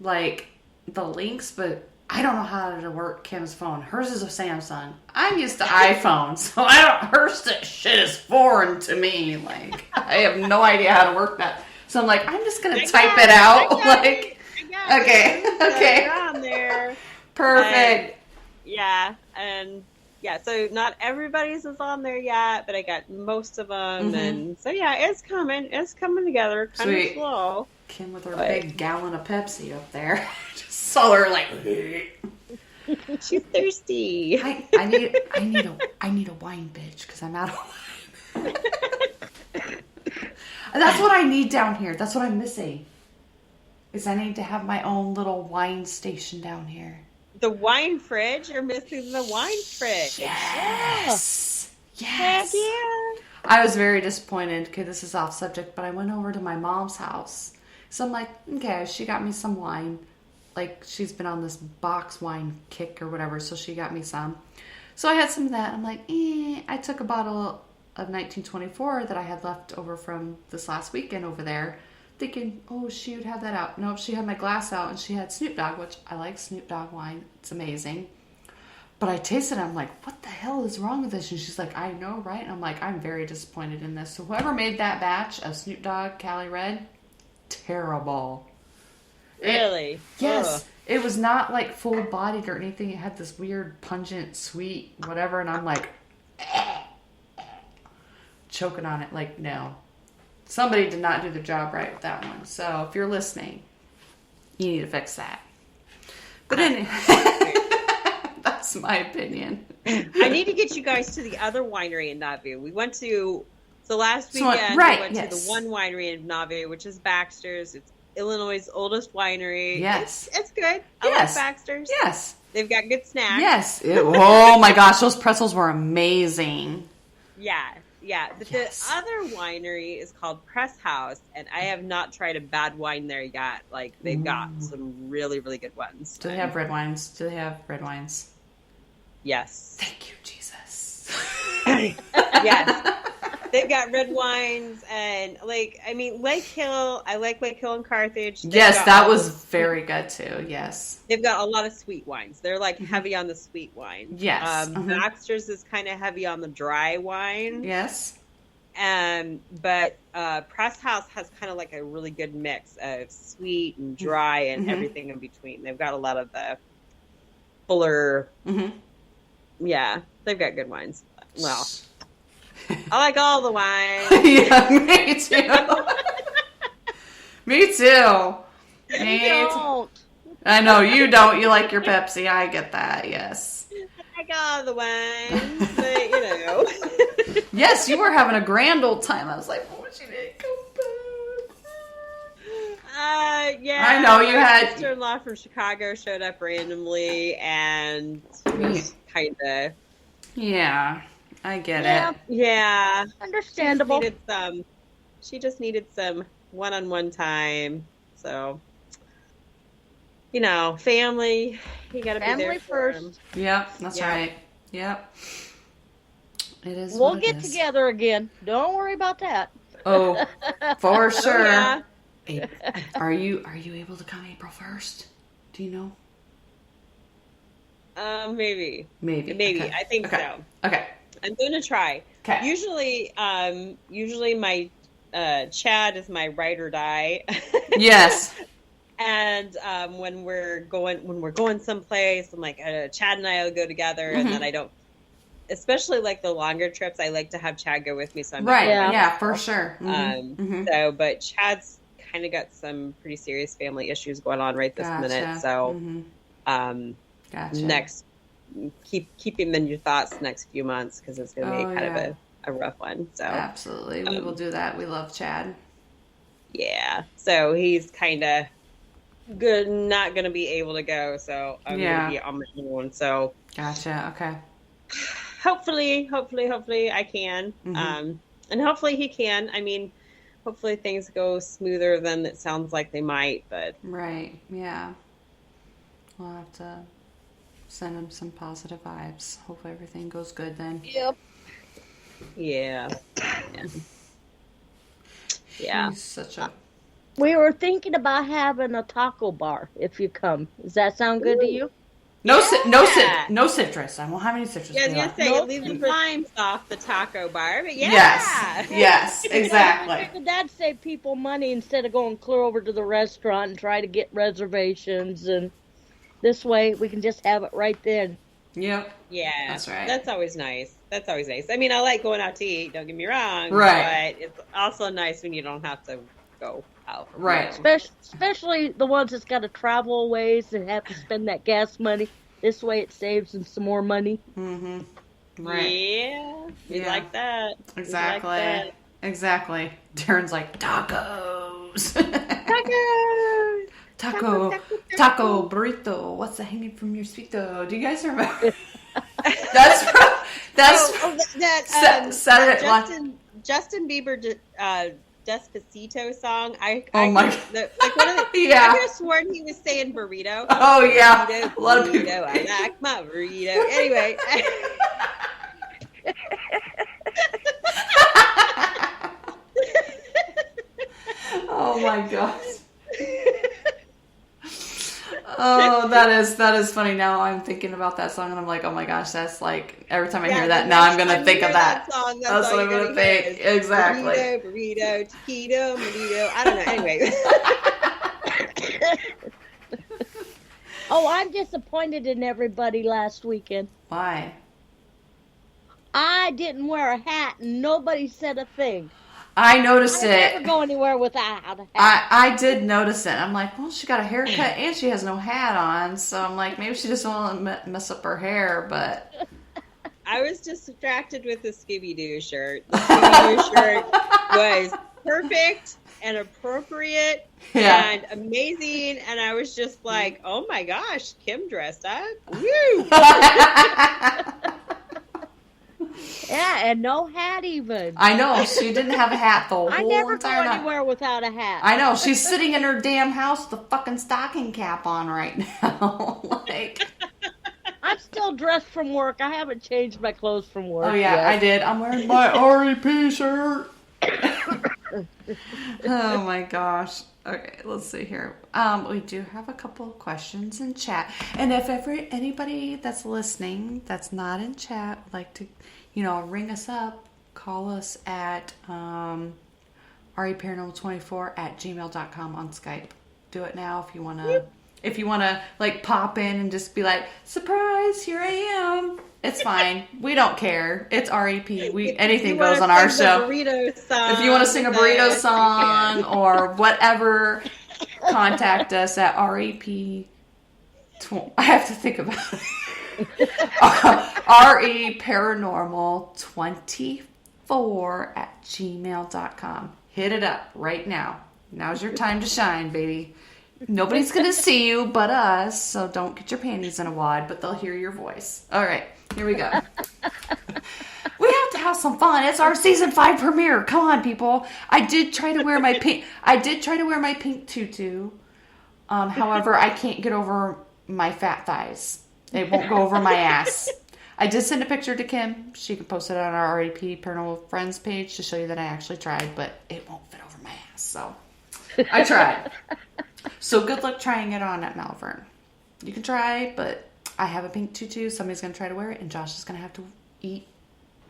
like the links? But I don't know how to work Kim's phone. Hers is a Samsung. I'm used to iPhone, so her shit is foreign to me. Like, I have no idea how to work that. So I'm like, I'm just gonna type it out. Like, okay, on there. Perfect. So not everybody's is on there yet, but I got most of them, and so it's coming. It's coming together, kind of slow. Kim with her big gallon of Pepsi up there. Just saw her like. She's thirsty. I need a wine, bitch, because I'm out of wine. That's what I need down here. That's what I'm missing. Is I need to have my own little wine station down here. The wine fridge? You're missing the wine fridge. Yes. Yeah. Yes. Yeah. I was very disappointed. Okay, this is off subject, but I went over to my mom's house. So I'm like, okay, she got me some wine. Like, she's been on this box wine kick or whatever, so she got me some. So I had some of that. I'm like, I took a bottle of 1924 that I had left over from this last weekend over there, thinking, oh, she would have that out. Nope, she had my glass out, and she had Snoop Dogg, which I like Snoop Dogg wine. It's amazing. But I tasted it, I'm like, what the hell is wrong with this? And she's like, I know, right? And I'm like, I'm very disappointed in this. So whoever made that batch of Snoop Dogg Cali Red, terrible. Really? Yes. Ugh. It was not like full-bodied or anything. It had this weird, pungent, sweet, whatever, and I'm like, choking on it. Like, no. Somebody did not do the job right with that one. So if you're listening, you need to fix that. But anyway, that's my opinion. I need to get you guys to the other winery in Nauvoo. We went to So last So, weekend right, we went to the yes. one winery in Nauvoo, which is Baxter's. It's Illinois' oldest winery. Yes. It's good. I Yes. like Baxter's. Yes. They've got good snacks. Yes. Oh my gosh, those pretzels were amazing. Yeah. But Yes. the other winery is called Press House, and I have not tried a bad wine there yet. Like, they've got some really, really good ones. Do they have red wines? Yes. Thank you, Jesus. Yes. They've got red wines and Lake Hill. I like Lake Hill and Carthage. Yes, that was very good too. Yes. They've got a lot of sweet wines. They're like heavy on the sweet wine. Yes. Baxter's is kind of heavy on the dry wine. Yes. But Press House has kind of like a really good mix of sweet and dry and everything in between. They've got a lot of the fuller. Yeah, they've got good wines. Well, I like all the wines. Yeah, me too. Me too. Don't. I know you don't. You like your Pepsi. I get that. Yes. I like all the wines, but you know. Yes, you were having a grand old time. I was like, "Oh, she didn't come back." Yeah. I know you my had- sister-in-law from Chicago showed up randomly and was kind of. Yeah, I get Yeah. it. Yeah. Understandable. She just needed some one-on-one time. So, you know, family, you got to be Family there for first. 'em. Yep, that's Yeah. right. Yep. It is. We'll what it get is. together again. Don't worry about that. Oh, for sure. Yeah. Are you able to come April 1st? Do you know? Maybe. Maybe. Okay. I think Okay. so. Okay. I'm going to try. Okay. Usually my Chad is my ride or die. Yes. And when we're going someplace, I'm like Chad and I will go together, and then I don't. Especially like the longer trips, I like to have Chad go with me. So I'm Right. Yeah. Yeah, for sure. Mhm. So, but Chad's kind of got some pretty serious family issues going on right this minute. So, Gotcha. keep him in your thoughts next few months because it's going to be kind yeah. of a rough one. So, Absolutely. We will do that. We love Chad. yeah. So he's kind of not going to be able to go. So I'm going to be on my own. So Gotcha. Okay. hopefully I can. And hopefully he can. I mean, hopefully things go smoother than it sounds like they might, but Right. Yeah. We'll have to send him some positive vibes. Hopefully everything goes good then. Yep. yeah. Yeah. He's such a... We were thinking about having a taco bar if you come. Does that sound good to you? No citrus. I won't have any citrus. Yeah, I was Mila. gonna say Nope. leave the limes off the taco bar, but yeah. Yes, I exactly. figured that'd save people money instead of going clear over to the restaurant and try to get reservations. And this way, we can just have it right then. Yep. Yeah, That's right. That's always nice. I mean, I like going out to eat. Don't get me wrong. Right. But it's also nice when you don't have to go out. Right. Especially the ones that's got to travel ways and have to spend that gas money. This way, it saves them some more money. Mm-hmm. Right. Yeah. We Yeah. like that. We Exactly. like that. Exactly. Darren's like, tacos. Tacos. Taco burrito. What's the hanging from your sweeto? Do you guys remember? that's Saturday. Justin Bieber Despacito song. Like one of the, yeah. I could have sworn he was saying burrito. Oh yeah. Burrito, A lot of people. burrito, I like my burrito. Anyway. Oh my gosh. Oh, that is funny. Now I'm thinking about that song and I'm like, oh my gosh, that's like every time I hear that, now I'm gonna think of that. Song, That's what I'm gonna think. Exactly. Burrito, taquito, burrito. I don't know. Anyway. Oh, I'm disappointed in everybody last weekend. Why? I didn't wear a hat and nobody said a thing. I noticed I it. never go anywhere without a hat. I did notice it. I'm like, well, she got a haircut and she has no hat on, so I'm like, maybe she just don't want to mess up her hair. But I was distracted with the Scooby-Doo shirt. The Scooby-Doo shirt was perfect and appropriate and amazing. And I was just like, oh my gosh, Kim dressed up. Woo! Yeah, and no hat even. I know, she didn't have a hat the whole entire I never go night. anywhere without a hat. I know, she's sitting in her damn house with a fucking stocking cap on right now. Like, I'm still dressed from work. I haven't changed my clothes from work. oh yeah, yet. I did. I'm wearing my REP shirt. Oh my gosh. Okay, let's see here. We do have a couple of questions in chat. And if anybody that's listening that's not in chat would like to, ring us up, call us at reparanormal24@gmail.com on Skype. Do it now if you want to. If you want to, like, pop in and just be like, surprise, here I am. It's fine. We don't care. It's REP. Anything goes on our show. If you want to sing a burrito song or whatever, contact us at REP. I have to think about it. reparanormal24@gmail.com. Hit it up right now. Now's your time to shine, baby. Nobody's going to see you but us, so don't get your panties in a wad, but they'll hear your voice. All right, here we go. We have to have some fun. It's our season 5 premiere. Come on, people. I did try to wear my pink tutu. However, I can't get over my fat thighs. It won't go over my ass. I did send a picture to Kim. She can post it on our REP Paranormal Friends page to show you that I actually tried, but it won't fit over my ass, so I tried. So good luck trying it on at Malvern. You can try, but I have a pink tutu. Somebody's going to try to wear it, and Josh is going to have to eat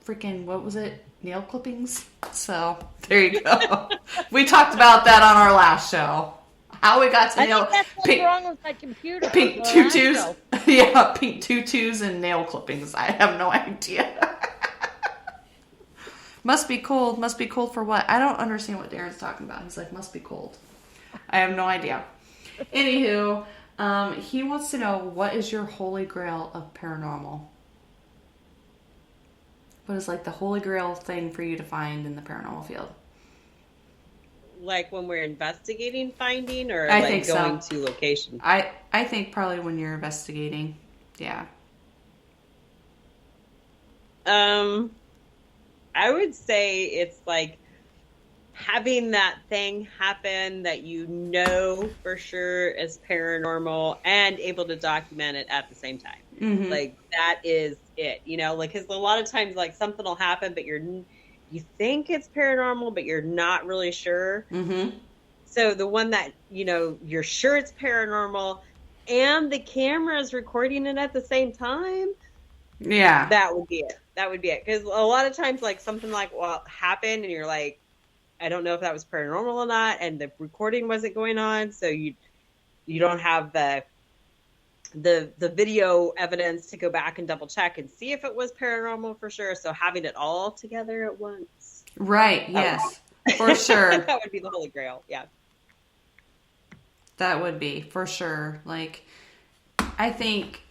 freaking, what was it? Nail clippings? So, there you go. We talked about that on our last show. How we got to nail... I think that's what's wrong with my computer. Pink tutus. Yeah, pink tutus and nail clippings. I have no idea. Must be cold. Must be cold for what? I don't understand what Darren's talking about. He's like, must be cold. I have no idea. Anywho, he wants to know, what is your holy grail of paranormal? What is like the holy grail thing for you to find in the paranormal field? Like when we're investigating finding, or I like think going so. to location? I think probably when you're investigating. Yeah. I would say it's like having that thing happen that you know for sure is paranormal and able to document it at the same time. Mm-hmm. Like that is it, like, because a lot of times like something will happen, but you think it's paranormal, but you're not really sure. Mm-hmm. So the one that, you're sure it's paranormal and the camera is recording it at the same time. Yeah. That would be it. Because a lot of times like something like happened and you're like, I don't know if that was paranormal or not, and the recording wasn't going on, so you don't have the video evidence to go back and double check and see if it was paranormal for sure. So having it all together at once, right? Yes, for sure. That would be the holy grail. Yeah, that would be for sure. Like, I think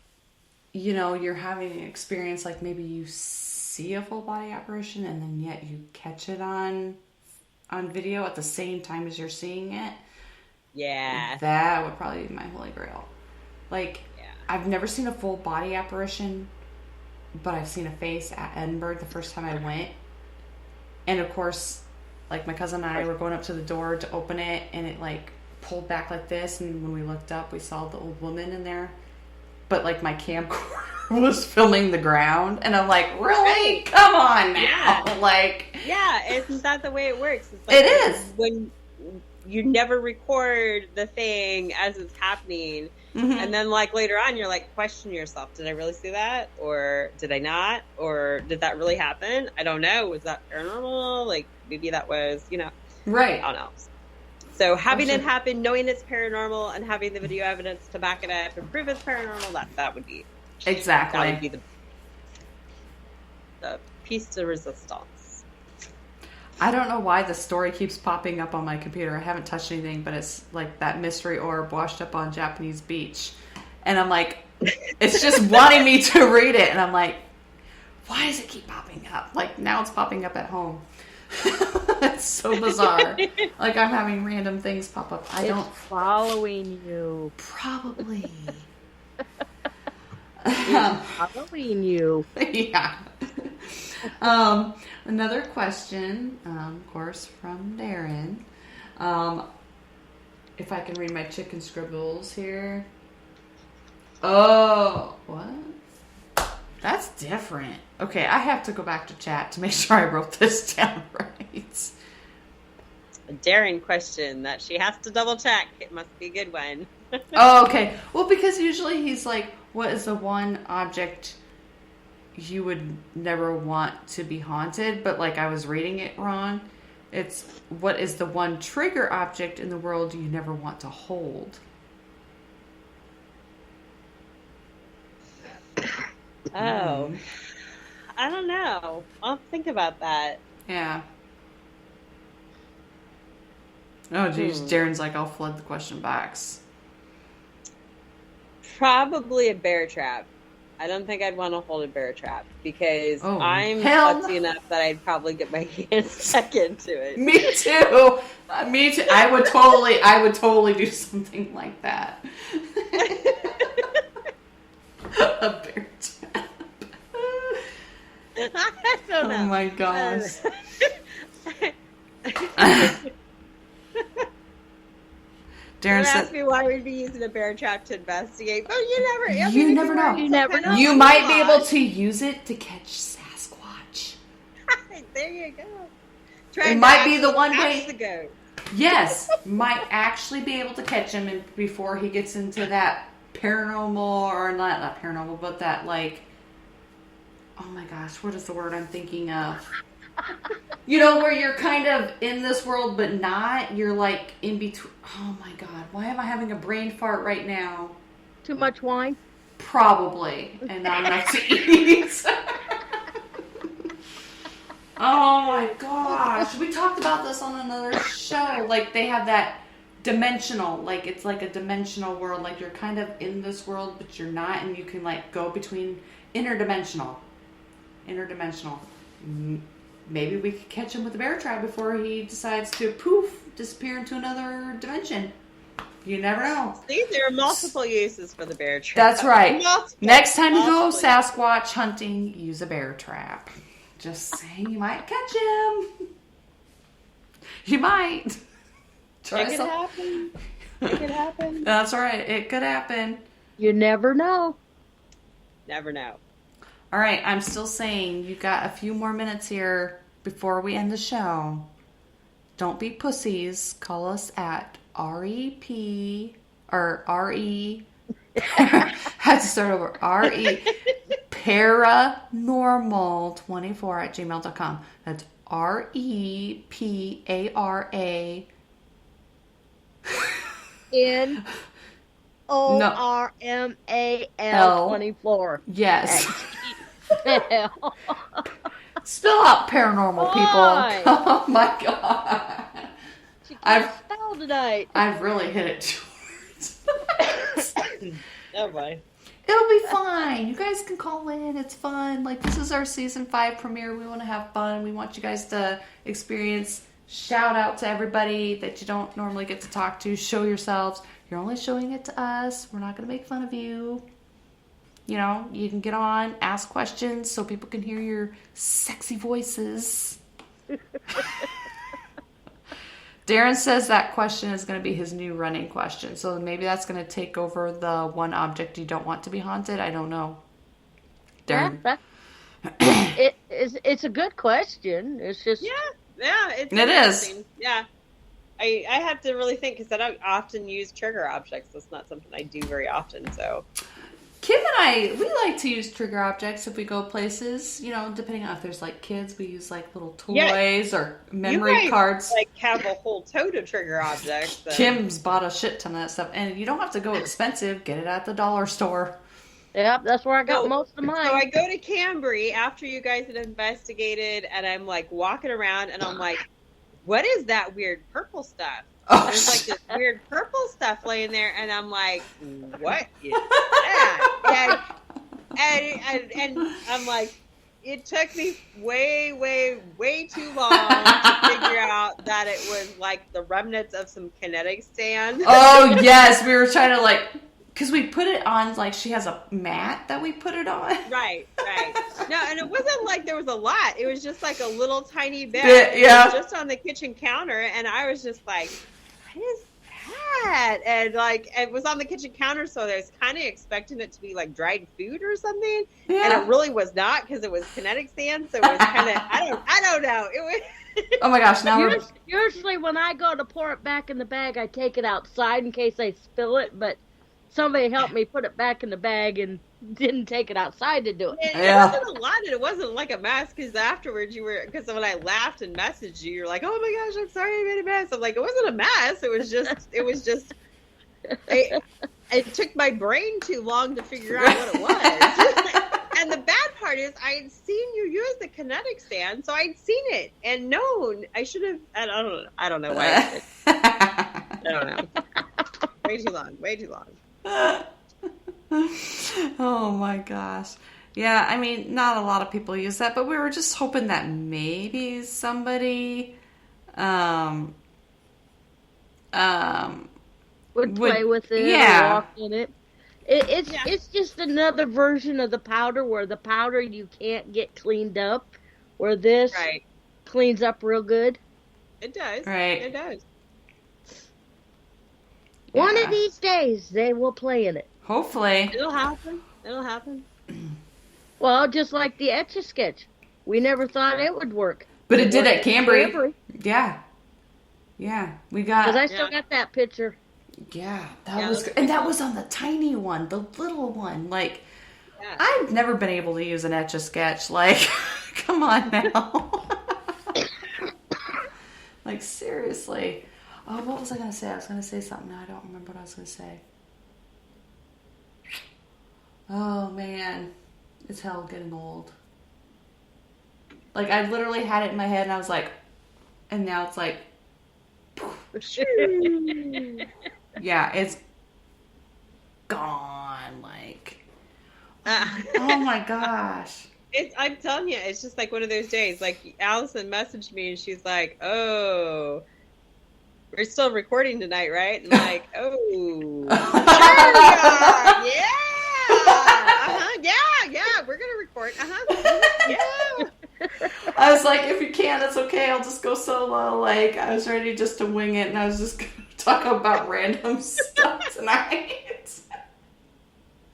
you're having an experience like maybe you see a full body apparition and then yet you catch it on video at the same time as you're seeing it. Yeah. That would probably be my holy grail. Like, I've never seen a full body apparition, but I've seen a face at Edinburgh the first time I went. And of course, like my cousin and I were going up to the door to open it, and it like pulled back like this, and when we looked up, we saw the old woman in there. But like my camcorder was filming the ground, and I'm like, really? Come on now. Yeah. Like, yeah, isn't that the way it works? It's like it is. When you never record the thing as it's happening, mm-hmm. and then like later on you're like question yourself, did I really see that, or did I not, or did that really happen? I don't know. Was that paranormal? Like maybe that was, right. I don't know. So having it happen, knowing it's paranormal, and having the video evidence to back it up and prove it's paranormal, that would be exactly. That would be the piece de resistance. I don't know why the story keeps popping up on my computer. I haven't touched anything, but it's like that mystery orb washed up on Japanese beach, and I'm like, it's just wanting me to read it, and I'm like, why does it keep popping up? Like, now it's popping up at home. It's so bizarre. Like, I'm having random things pop up. It's following you. Probably. It's following you. Yeah. Another question, of course, from Darren. If I can read my chicken scribbles here. Oh, what? That's different. Okay, I have to go back to chat to make sure I wrote this down right. A daring question that she has to double check. It must be a good one. Oh, okay. Well, because usually he's like, what is the one object you would never want to be haunted? But like, I was reading it wrong. It's, what is the one trigger object in the world you never want to hold? Oh. I don't know. I'll think about that. Yeah. Oh, geez. Darren's like, I'll flood the question box. Probably a bear trap. I don't think I'd want to hold a bear trap because I'm hell klutzy enough that I'd probably get my hands stuck into it. Me too. Me too. I would totally do something like that. A bear trap. I don't know. Oh my gosh. Darren said, ask me why we'd be using a bear trap to investigate, but you never know. You never know. You might be able to use it to catch Sasquatch. There you go. It might be the one way. The goat. Yes, might actually be able to catch him before he gets into that paranormal, or not paranormal, but that like, oh my gosh, what is the word I'm thinking of? You know, where you're kind of in this world, but not. You're like in between. Oh my God, why am I having a brain fart right now? Too much wine? Probably, and not enough to eat. Oh my gosh, we talked about this on another show. Like, they have that dimensional, like, it's like a dimensional world. Like, you're kind of in this world, but you're not, and you can, like, go between interdimensional. Maybe we could catch him with a bear trap before he decides to poof, disappear into another dimension. You never know. See, there are multiple uses for the bear trap. That's right. Next time you go Multiple. Sasquatch hunting, use a bear trap. Just saying, you might catch him. You might. Try It could happen. It could happen. That's right. It could happen. You never know. Never know. All right. I'm still saying you got a few more minutes here before we end the show. Don't be pussies. Call us at REP or RE. Had to start over. RE Paranormal24@gmail.com. That's REPARA NORMAL 24. Yes. Spill out paranormal, people. Oh my God. She can't spell tonight. I've really hit it towards. Oh boy. It'll be fine. You guys can call in. It's fun. Like, this is our season 5 premiere. We want to have fun. We want you guys to experience. Shout out to everybody that you don't normally get to talk to. Show yourselves. You're only showing it to us. We're not going to make fun of you. You know, you can get on, ask questions so people can hear your sexy voices. Darren says that question is going to be his new running question. So maybe that's going to take over the one object you don't want to be haunted. I don't know. Darren. It's a good question. It's just... Yeah, it's it is. Yeah. I have to really think because I don't often use trigger objects. That's not something I do very often, so... Kim and I, we like to use trigger objects if we go places, you know, depending on if there's like kids, we use like little toys or memory cards. Like have a whole tote of trigger objects. Kim's bought a shit ton of that stuff, and you don't have to go expensive. Get it at the dollar store. Yep, that's where I got most of mine. So I go to Cambre after you guys had investigated, and I'm like walking around, and I'm like, what is that weird purple stuff? Oh, there's like this weird purple stuff laying there, and I'm like, what is that? And I'm like, it took me way, way, way too long to figure out that it was like the remnants of some kinetic sand. Oh, yes. We were trying to like, because we put it on, like she has a mat that we put it on. Right. No, and it wasn't like there was a lot. It was just like a little tiny bit. Yeah. It was just on the kitchen counter, and I was just like, what is that? And like, it was on the kitchen counter, so I was kind of expecting it to be like dried food or something. Yeah. And it really was not, because it was kinetic sand, so it was kind of, I don't know. It was. Oh my gosh, now we're... Usually when I go to pour it back in the bag, I take it outside in case I spill it, but somebody helped me put it back in the bag and didn't take it outside to do it. It wasn't a lot, and it wasn't like a mess, because afterwards because when I laughed and messaged you, you're like, oh my gosh, I'm sorry I made a mess. I'm like, it wasn't a mess. It was just, it took my brain too long to figure out what it was. And the bad part is I had seen you use the kinetic sand, so I'd seen it and known. I should have, I don't know why. I don't know. Way too long. Oh my gosh. Yeah, I mean, not a lot of people use that, but we were just hoping that maybe somebody would play with it, or walk in it. It's just another version of the powder, where the powder you can't get cleaned up, where this cleans up real good. It does. Right. It does. One of these days, they will play in it. Hopefully. It'll happen. Well, just like the Etch-a-Sketch. We never thought it would work. But it did at Cambre. Yeah. Yeah. We got... Because I still got that picture. Yeah. That was... And that was on the tiny one. The little one. Like, I've never been able to use an Etch-a-Sketch. Like, come on now. Like, seriously. Oh, what was I going to say? I was going to say something. Now I don't remember what I was going to say. Oh, man. It's hell getting old. Like, I literally had it in my head, and I was like... And now it's like... Yeah, it's... gone. Like... Oh, my gosh. I'm telling you, it's just like one of those days. Like, Allison messaged me, and she's like, oh... We're still recording tonight, right? And I'm like, oh, sure we are. Yeah, we're going to record. Yeah. I was like, if you can, it's okay. I'll just go solo. Like, I was ready just to wing it, and I was just going to talk about random stuff tonight.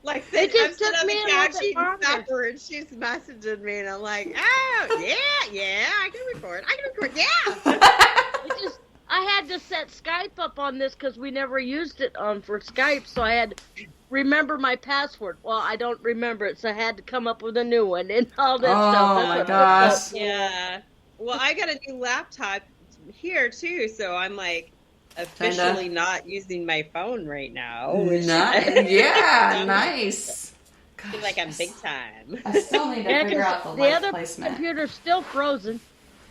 Like, I'm sitting on the couch eating supper, and she's messaging me, and I'm like, oh, yeah, I can record, yeah. I had to set Skype up on this because we never used it for Skype, so I had to remember my password. Well, I don't remember it, so I had to come up with a new one and all that stuff. Oh, my gosh. Yeah. Well, I got a new laptop here, too, so I'm, like, officially not using my phone right now. Nice. I feel like I'm big time. I still need to figure out the light placement. The other computer's still frozen.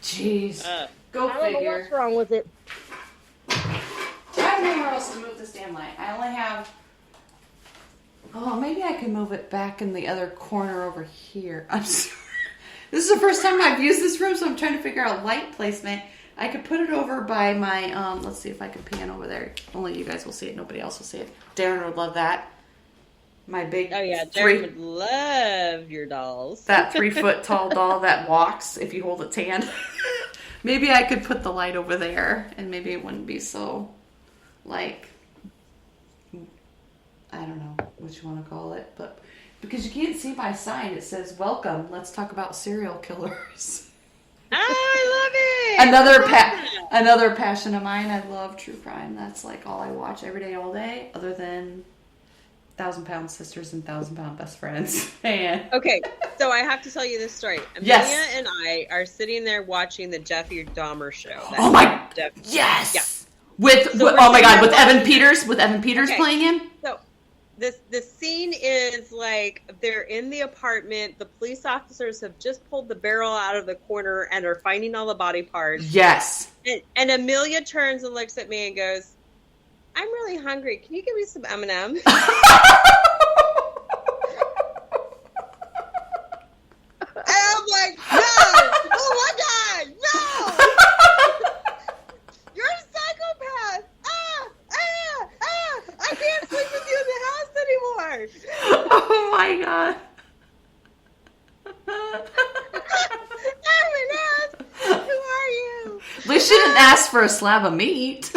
Jeez. Go figure. I don't know what's wrong with it. I have nowhere else to move this damn light. I only have... Oh, maybe I can move it back in the other corner over here. I'm sorry. This is the first time I've used this room, so I'm trying to figure out light placement. I could put it over by my... let's see if I can pan over there. Only you guys will see it. Nobody else will see it. Darren would love that. My big... Oh, yeah. Darren would love your dolls. That 3-foot tall doll that walks if you hold its hand. Maybe I could put the light over there, and maybe it wouldn't be so, like, I don't know what you want to call it, but because you can't see my sign, it says, welcome, let's talk about serial killers. I love it! Another passion of mine, I love true crime. That's like all I watch every day, all day, other than 1,000-Pound Sisters and 1,000-Pound Best Friends. Man. Okay, so I have to tell you this story. Amelia and I are sitting there watching the Jeffrey Dahmer show. Oh my! Yes. Yeah. With Evan Peters. With Evan Peters playing him. So the scene is like they're in the apartment. The police officers have just pulled the barrel out of the corner and are finding all the body parts. Yes. And Amelia turns and looks at me and goes, I'm really hungry. Can you give me some M&Ms? And I'm like, no! Oh my God, no! You're a psychopath! I can't sleep with you in the house anymore! Oh my God. Who are you? At least she didn't ask for a slab of meat.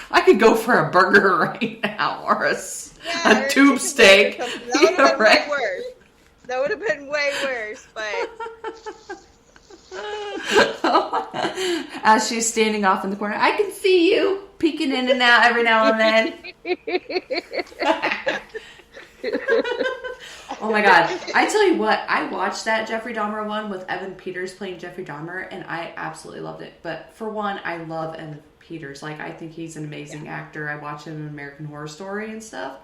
I could go for a burger right now, or a tube steak. That would have been way worse. That would have been way worse, but... As she's standing off in the corner, I can see you peeking in and out every now and then. Oh my God. I tell you what, I watched that Jeffrey Dahmer one with Evan Peters playing Jeffrey Dahmer, and I absolutely loved it. But for one, I love Evan Peters. Like, I think he's an amazing actor. I watch him in American Horror Story and stuff.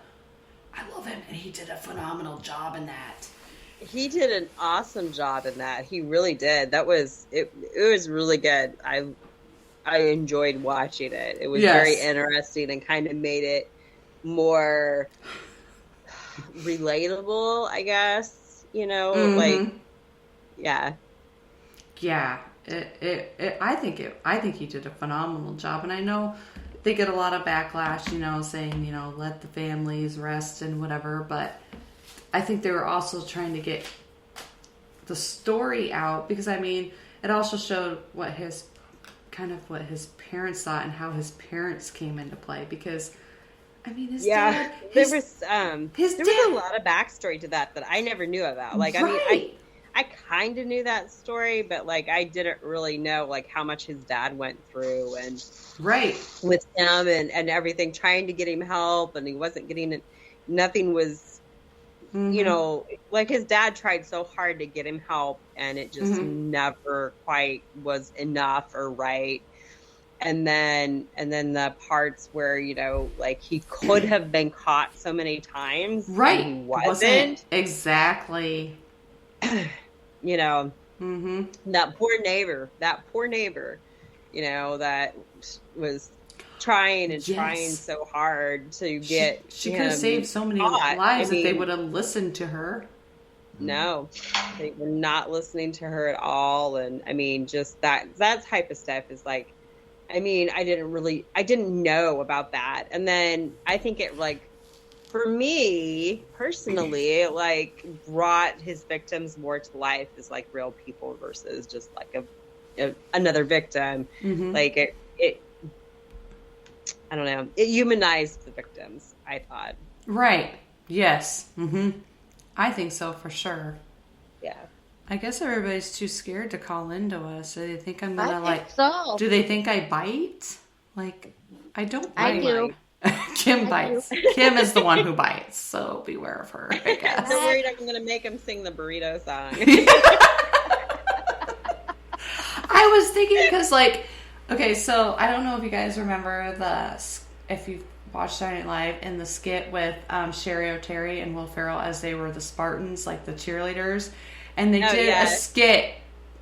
I love him, and he did a phenomenal job in that. He did an awesome job in that. He really did. That was it. It was really good. I enjoyed watching it. It was very interesting and kind of made it more relatable, I guess. You know, like, yeah. I think he did a phenomenal job, and I know they get a lot of backlash, you know, saying, you know, let the families rest and whatever, but I think they were also trying to get the story out, because I mean, it also showed what his parents thought and how his parents came into play, because I mean, his dad, there was a lot of backstory to that I never knew about. Like, I mean, I kind of knew that story, but like, I didn't really know like how much his dad went through and with him and everything, trying to get him help, and he wasn't getting it. Nothing was, you know, like his dad tried so hard to get him help, and it just never quite was enough or right. And then the parts where, you know, like he could have been caught so many times. Right. And he wasn't. Exactly. You know, that poor neighbor, you know, that was trying and trying so hard to get She could have saved so many lives if they would have listened to her. No, they were not listening to her at all. And I mean, just that type of stuff is like, I mean, I didn't know about that. And then I think it, like, for me personally, it like brought his victims more to life as like real people versus just like another victim. Like it, I don't know, it humanized the victims, I thought. Right. Yes. I think so, for sure. Yeah. I guess everybody's too scared to call into us. Do they think I'm gonna so. Do they think I bite? Like, I don't bite. I do. Kim bites. Kim is the one who bites, so beware of her, I guess. I'm worried I'm gonna make him sing the burrito song. I was thinking, because like, okay, so I don't know if you guys remember if you've watched Saturday Night Live, in the skit with Sherry O'Terry and Will Ferrell as they were the Spartans, like the cheerleaders. And they did a skit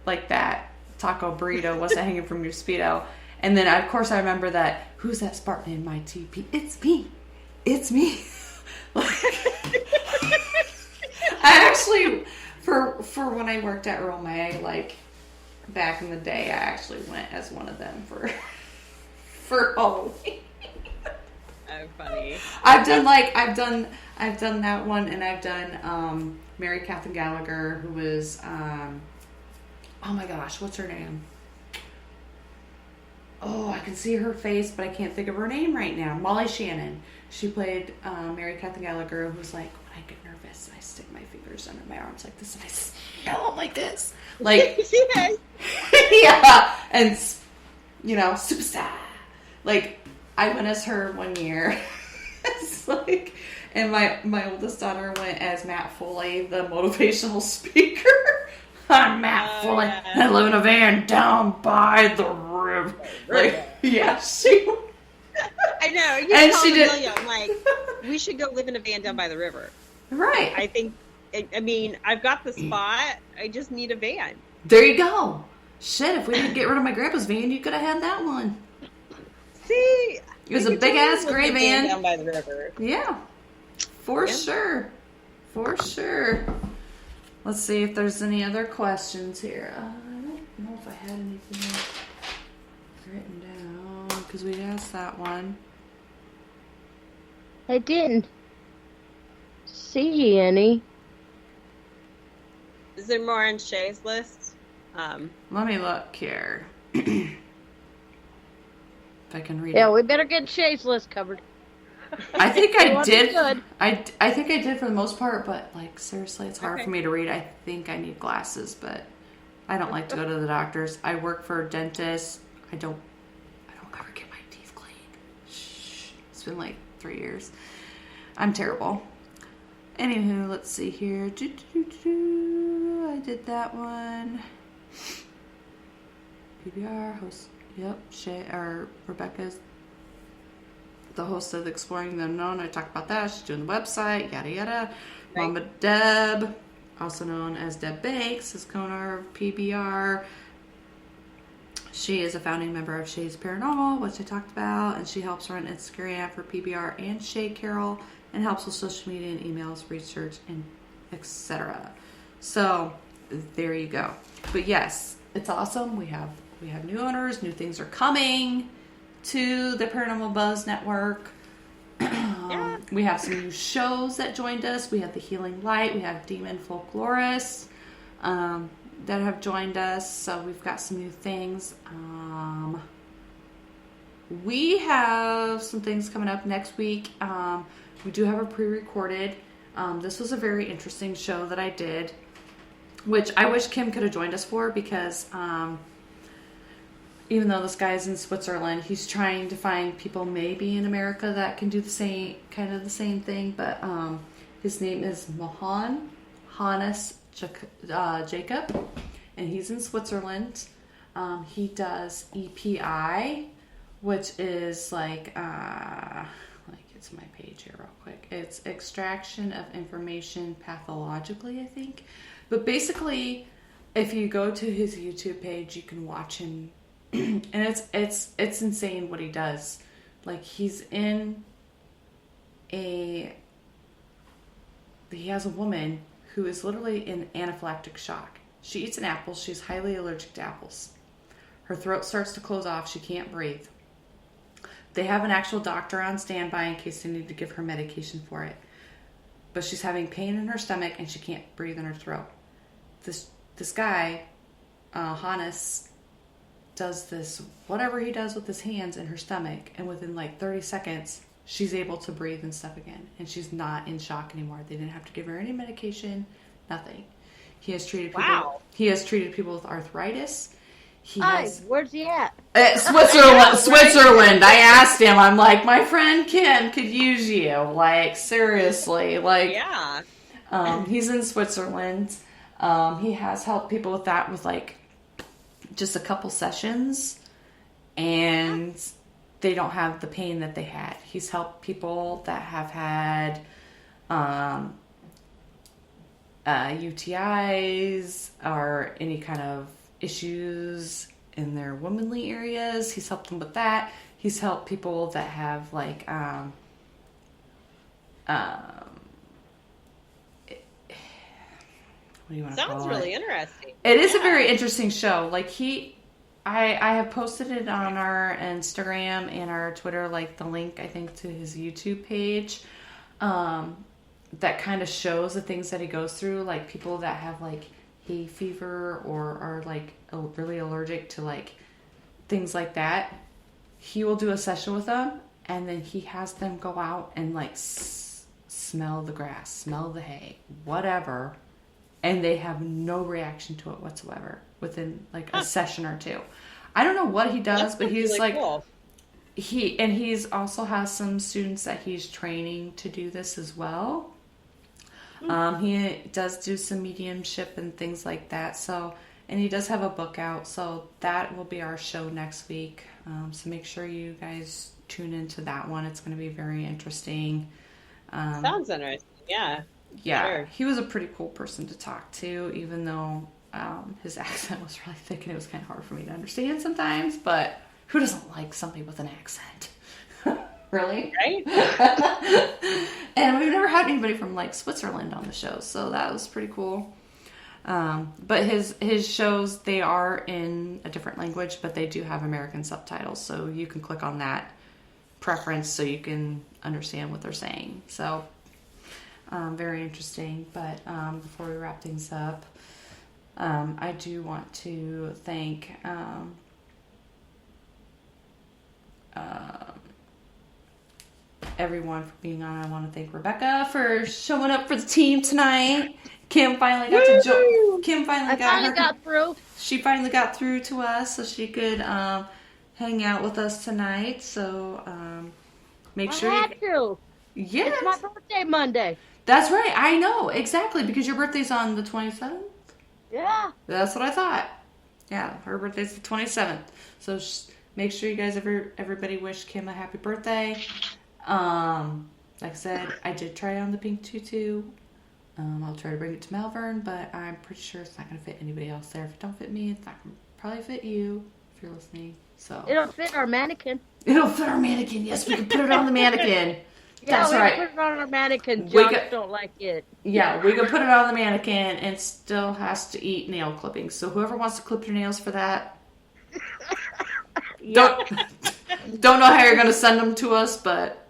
like that. Taco burrito wasn't hanging from your Speedo. And then, of course, I remember that, who's that Spartan in my TP? It's me. It's me. I actually, for when I worked at Earl May, like, back in the day, I actually went as one of them for Halloween. Oh, funny. I've done that one, and I've done Mary Catherine Gallagher, who was oh my gosh, what's her name? Oh, I can see her face, but I can't think of her name right now. Molly Shannon. She played Mary Catherine Gallagher, who's like, when I get nervous, I stick my fingers under my arms like this, and I smell them like this. Like, yeah, and, you know, superstar. Like, I went as her one year. It's like, and my oldest daughter went as Matt Foley, the motivational speaker. I'm Matt Foley. Yeah. I live in a van down by the river. Like, yeah, she. I know. You and she did. I'm like, we should go live in a van down by the river. Right. I think. I mean, I've got the spot. I just need a van. There you go. Shit, if we didn't get rid of my grandpa's van, you could have had that one. See. It was a big ass gray van. Down by the river. Yeah. For sure. For sure. Let's see if there's any other questions here. I don't know if I had anything written down because we asked that one. I didn't see any. Is there more on Shay's list? Let me look here. If I can read it. Yeah, we better get Shay's list covered. I think I did. I think I did for the most part, but like seriously, it's hard for me to read. I think I need glasses, but I don't like to go to the doctors. I work for a dentist. I don't ever get my teeth cleaned. Shh. It's been like 3 years. I'm terrible. Anywho, let's see here. I did that one. PBR host. Yep, Shay or Rebecca's the host of Exploring the Unknown. I talked about that. She's doing the website, yada yada. Right. Mama Deb, also known as Deb Banks, is co-owner of PBR. She is a founding member of Shay's Paranormal, which I talked about, and she helps run Instagram for PBR and Shay Carroll, and helps with social media and emails, research, and etc. So there you go. But yes, it's awesome. We have new owners, new things are coming to the Paranormal Buzz Network. We have some new shows that joined us. We have The Healing Light. We have Demon Folklorists that have joined us. So we've got some new things. We have some things coming up next week. We do have a pre-recorded. This was a very interesting show that I did, which I wish Kim could have joined us for because even though this guy's in Switzerland, he's trying to find people maybe in America that can do the same thing. But his name is Hannes Jacob, and he's in Switzerland. He does EPI, which is like it's my page here real quick. It's extraction of information pathologically, I think. But basically, if you go to his YouTube page, you can watch him. And it's insane what he does. Like he has a woman who is literally in anaphylactic shock. She eats an apple. She's highly allergic to apples. Her throat starts to close off. She can't breathe. They have an actual doctor on standby in case they need to give her medication for it. But she's having pain in her stomach and she can't breathe in her throat. This guy, Hannes, does this, whatever he does with his hands in her stomach, and within like 30 seconds, she's able to breathe and stuff again, and she's not in shock anymore. They didn't have to give her any medication, nothing. He has treated people. Wow. He has treated people with arthritis. Where's he at? Switzerland. I asked him. I'm like, my friend Ken could use you. Like seriously, like yeah. He's in Switzerland. He has helped people with that with like just a couple sessions, and they don't have the pain that they had. He's helped people that have had UTIs or any kind of issues in their womanly areas. He's helped them with that. He's helped people that have like what do you want to call it? Sounds really interesting. It is a very interesting show. Like I have posted it on our Instagram and our Twitter, like the link I think to his YouTube page, that kind of shows the things that he goes through, like people that have like hay fever or are like really allergic to like things like that. He will do a session with them, and then he has them go out and like smell the grass, smell the hay, whatever. And they have no reaction to it whatsoever within like a session or two. I don't know what he does, but he's really like cool. He's also has some students that he's training to do this as well. He does do some mediumship and things like that. So, and he does have a book out. So that will be our show next week. So make sure you guys tune into that one. It's going to be very interesting. Sounds interesting. Yeah. Yeah, sure. He was a pretty cool person to talk to, even though his accent was really thick and it was kind of hard for me to understand sometimes. But who doesn't like somebody with an accent? Really? Right? And we've never had anybody from like Switzerland on the show, so that was pretty cool. But his shows, they are in a different language, but they do have American subtitles, so you can click on that preference so you can understand what they're saying. So very interesting. But before we wrap things up, I do want to thank everyone for being on. I want to thank Rebecca for showing up for the team tonight. Kim finally got to join. Kim finally got through. She finally got through to us, so she could hang out with us tonight. So make sure. I had to. Yes. It's my birthday Monday. That's right. I know exactly because your birthday's on the 27th. Yeah. That's what I thought. Yeah, her birthday's the 27th. So make sure you guys everybody wish Kim a happy birthday. Like I said, I did try on the pink tutu. I'll try to bring it to Malvern, but I'm pretty sure it's not going to fit anybody else there. If it don't fit me, it's not going to probably fit you if you're listening. So it'll fit our mannequin. It'll fit our mannequin. Yes, we can put it on the mannequin. Yeah, that's right. Put it on our mannequin. Jocks don't like it. Yeah, we can put it on the mannequin and still has to eat nail clippings. So whoever wants to clip your nails for that, don't know how you're going to send them to us, but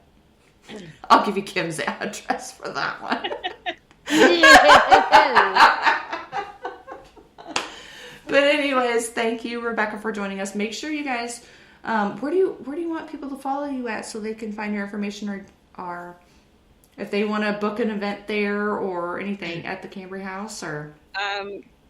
I'll give you Kim's address for that one. But anyways, thank you, Rebecca, for joining us. Make sure you guys, where do you want people to follow you at so they can find your information or if they want to book an event there or anything at the Cambre House or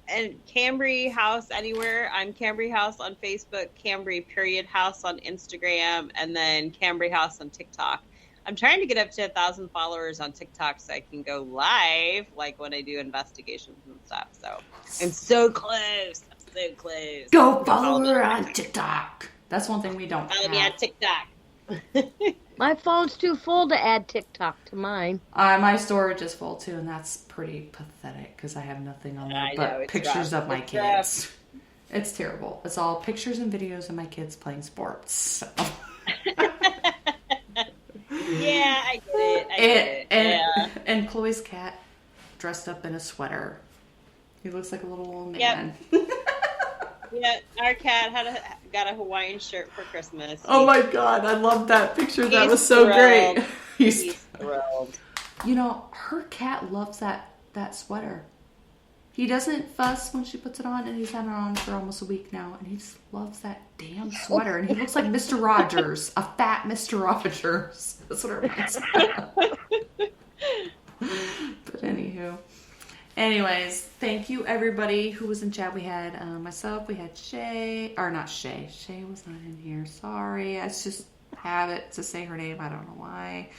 and Cambre House anywhere. I'm Cambre House on Facebook, Cambre House on Instagram, and then Cambre House on TikTok. I'm trying to get up to 1,000 followers on TikTok so I can go live, like when I do investigations and stuff. So I'm so close. Go follow her on TikTok. That's one thing we don't follow me on TikTok. My phone's too full to add TikTok to mine. My storage is full too, and that's pretty pathetic because I have nothing on that but pictures of my kids. It's terrible. It's all pictures and videos of my kids playing sports. So. Yeah, I get it. And Chloe's cat dressed up in a sweater. He looks like a little old man. Yep. Yeah, our cat got a Hawaiian shirt for Christmas. Oh my God, I love that picture. That was so great. He's thrilled. You know, her cat loves that sweater. He doesn't fuss when she puts it on, and he's had it on for almost a week now, and he just loves that damn sweater. And he looks like Mr. Rogers, a fat Mr. Rogers. That's what it reminds me of. But anywho. Anyways, thank you everybody who was in chat. We had myself, we had Shay, or not Shay. Shay was not in here. Sorry. I just have it to say her name. I don't know why.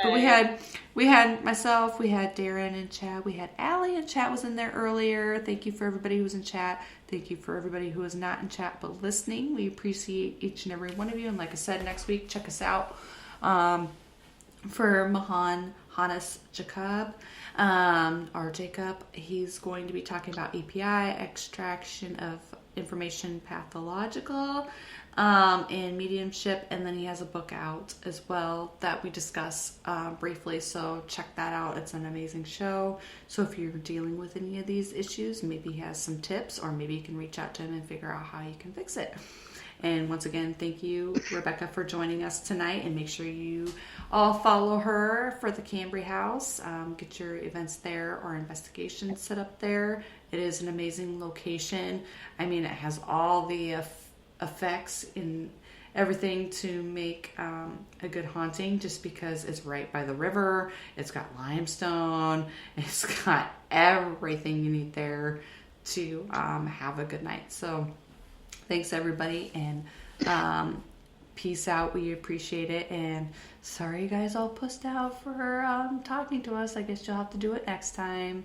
But we had myself, we had Darren in chat, we had Allie in chat was in there earlier. Thank you for everybody who was in chat. Thank you for everybody who was not in chat but listening. We appreciate each and every one of you. And like I said, next week, check us out for Mahan Hannes Jacob. Jacob, he's going to be talking about API, extraction of information pathological, and mediumship, and then he has a book out as well that we discuss briefly, so check that out. It's an amazing show. So if you're dealing with any of these issues, maybe he has some tips, or maybe you can reach out to him and figure out how you can fix it. And once again, thank you, Rebecca, for joining us tonight. And make sure you all follow her for the Cambre House. Get your events there or investigations set up there. It is an amazing location. I mean, it has all the effects in everything to make a good haunting, just because it's right by the river. It's got limestone. It's got everything you need there to have a good night. So thanks everybody, and peace out. We appreciate it, and sorry you guys all pussed out for talking to us. I guess you'll have to do it next time.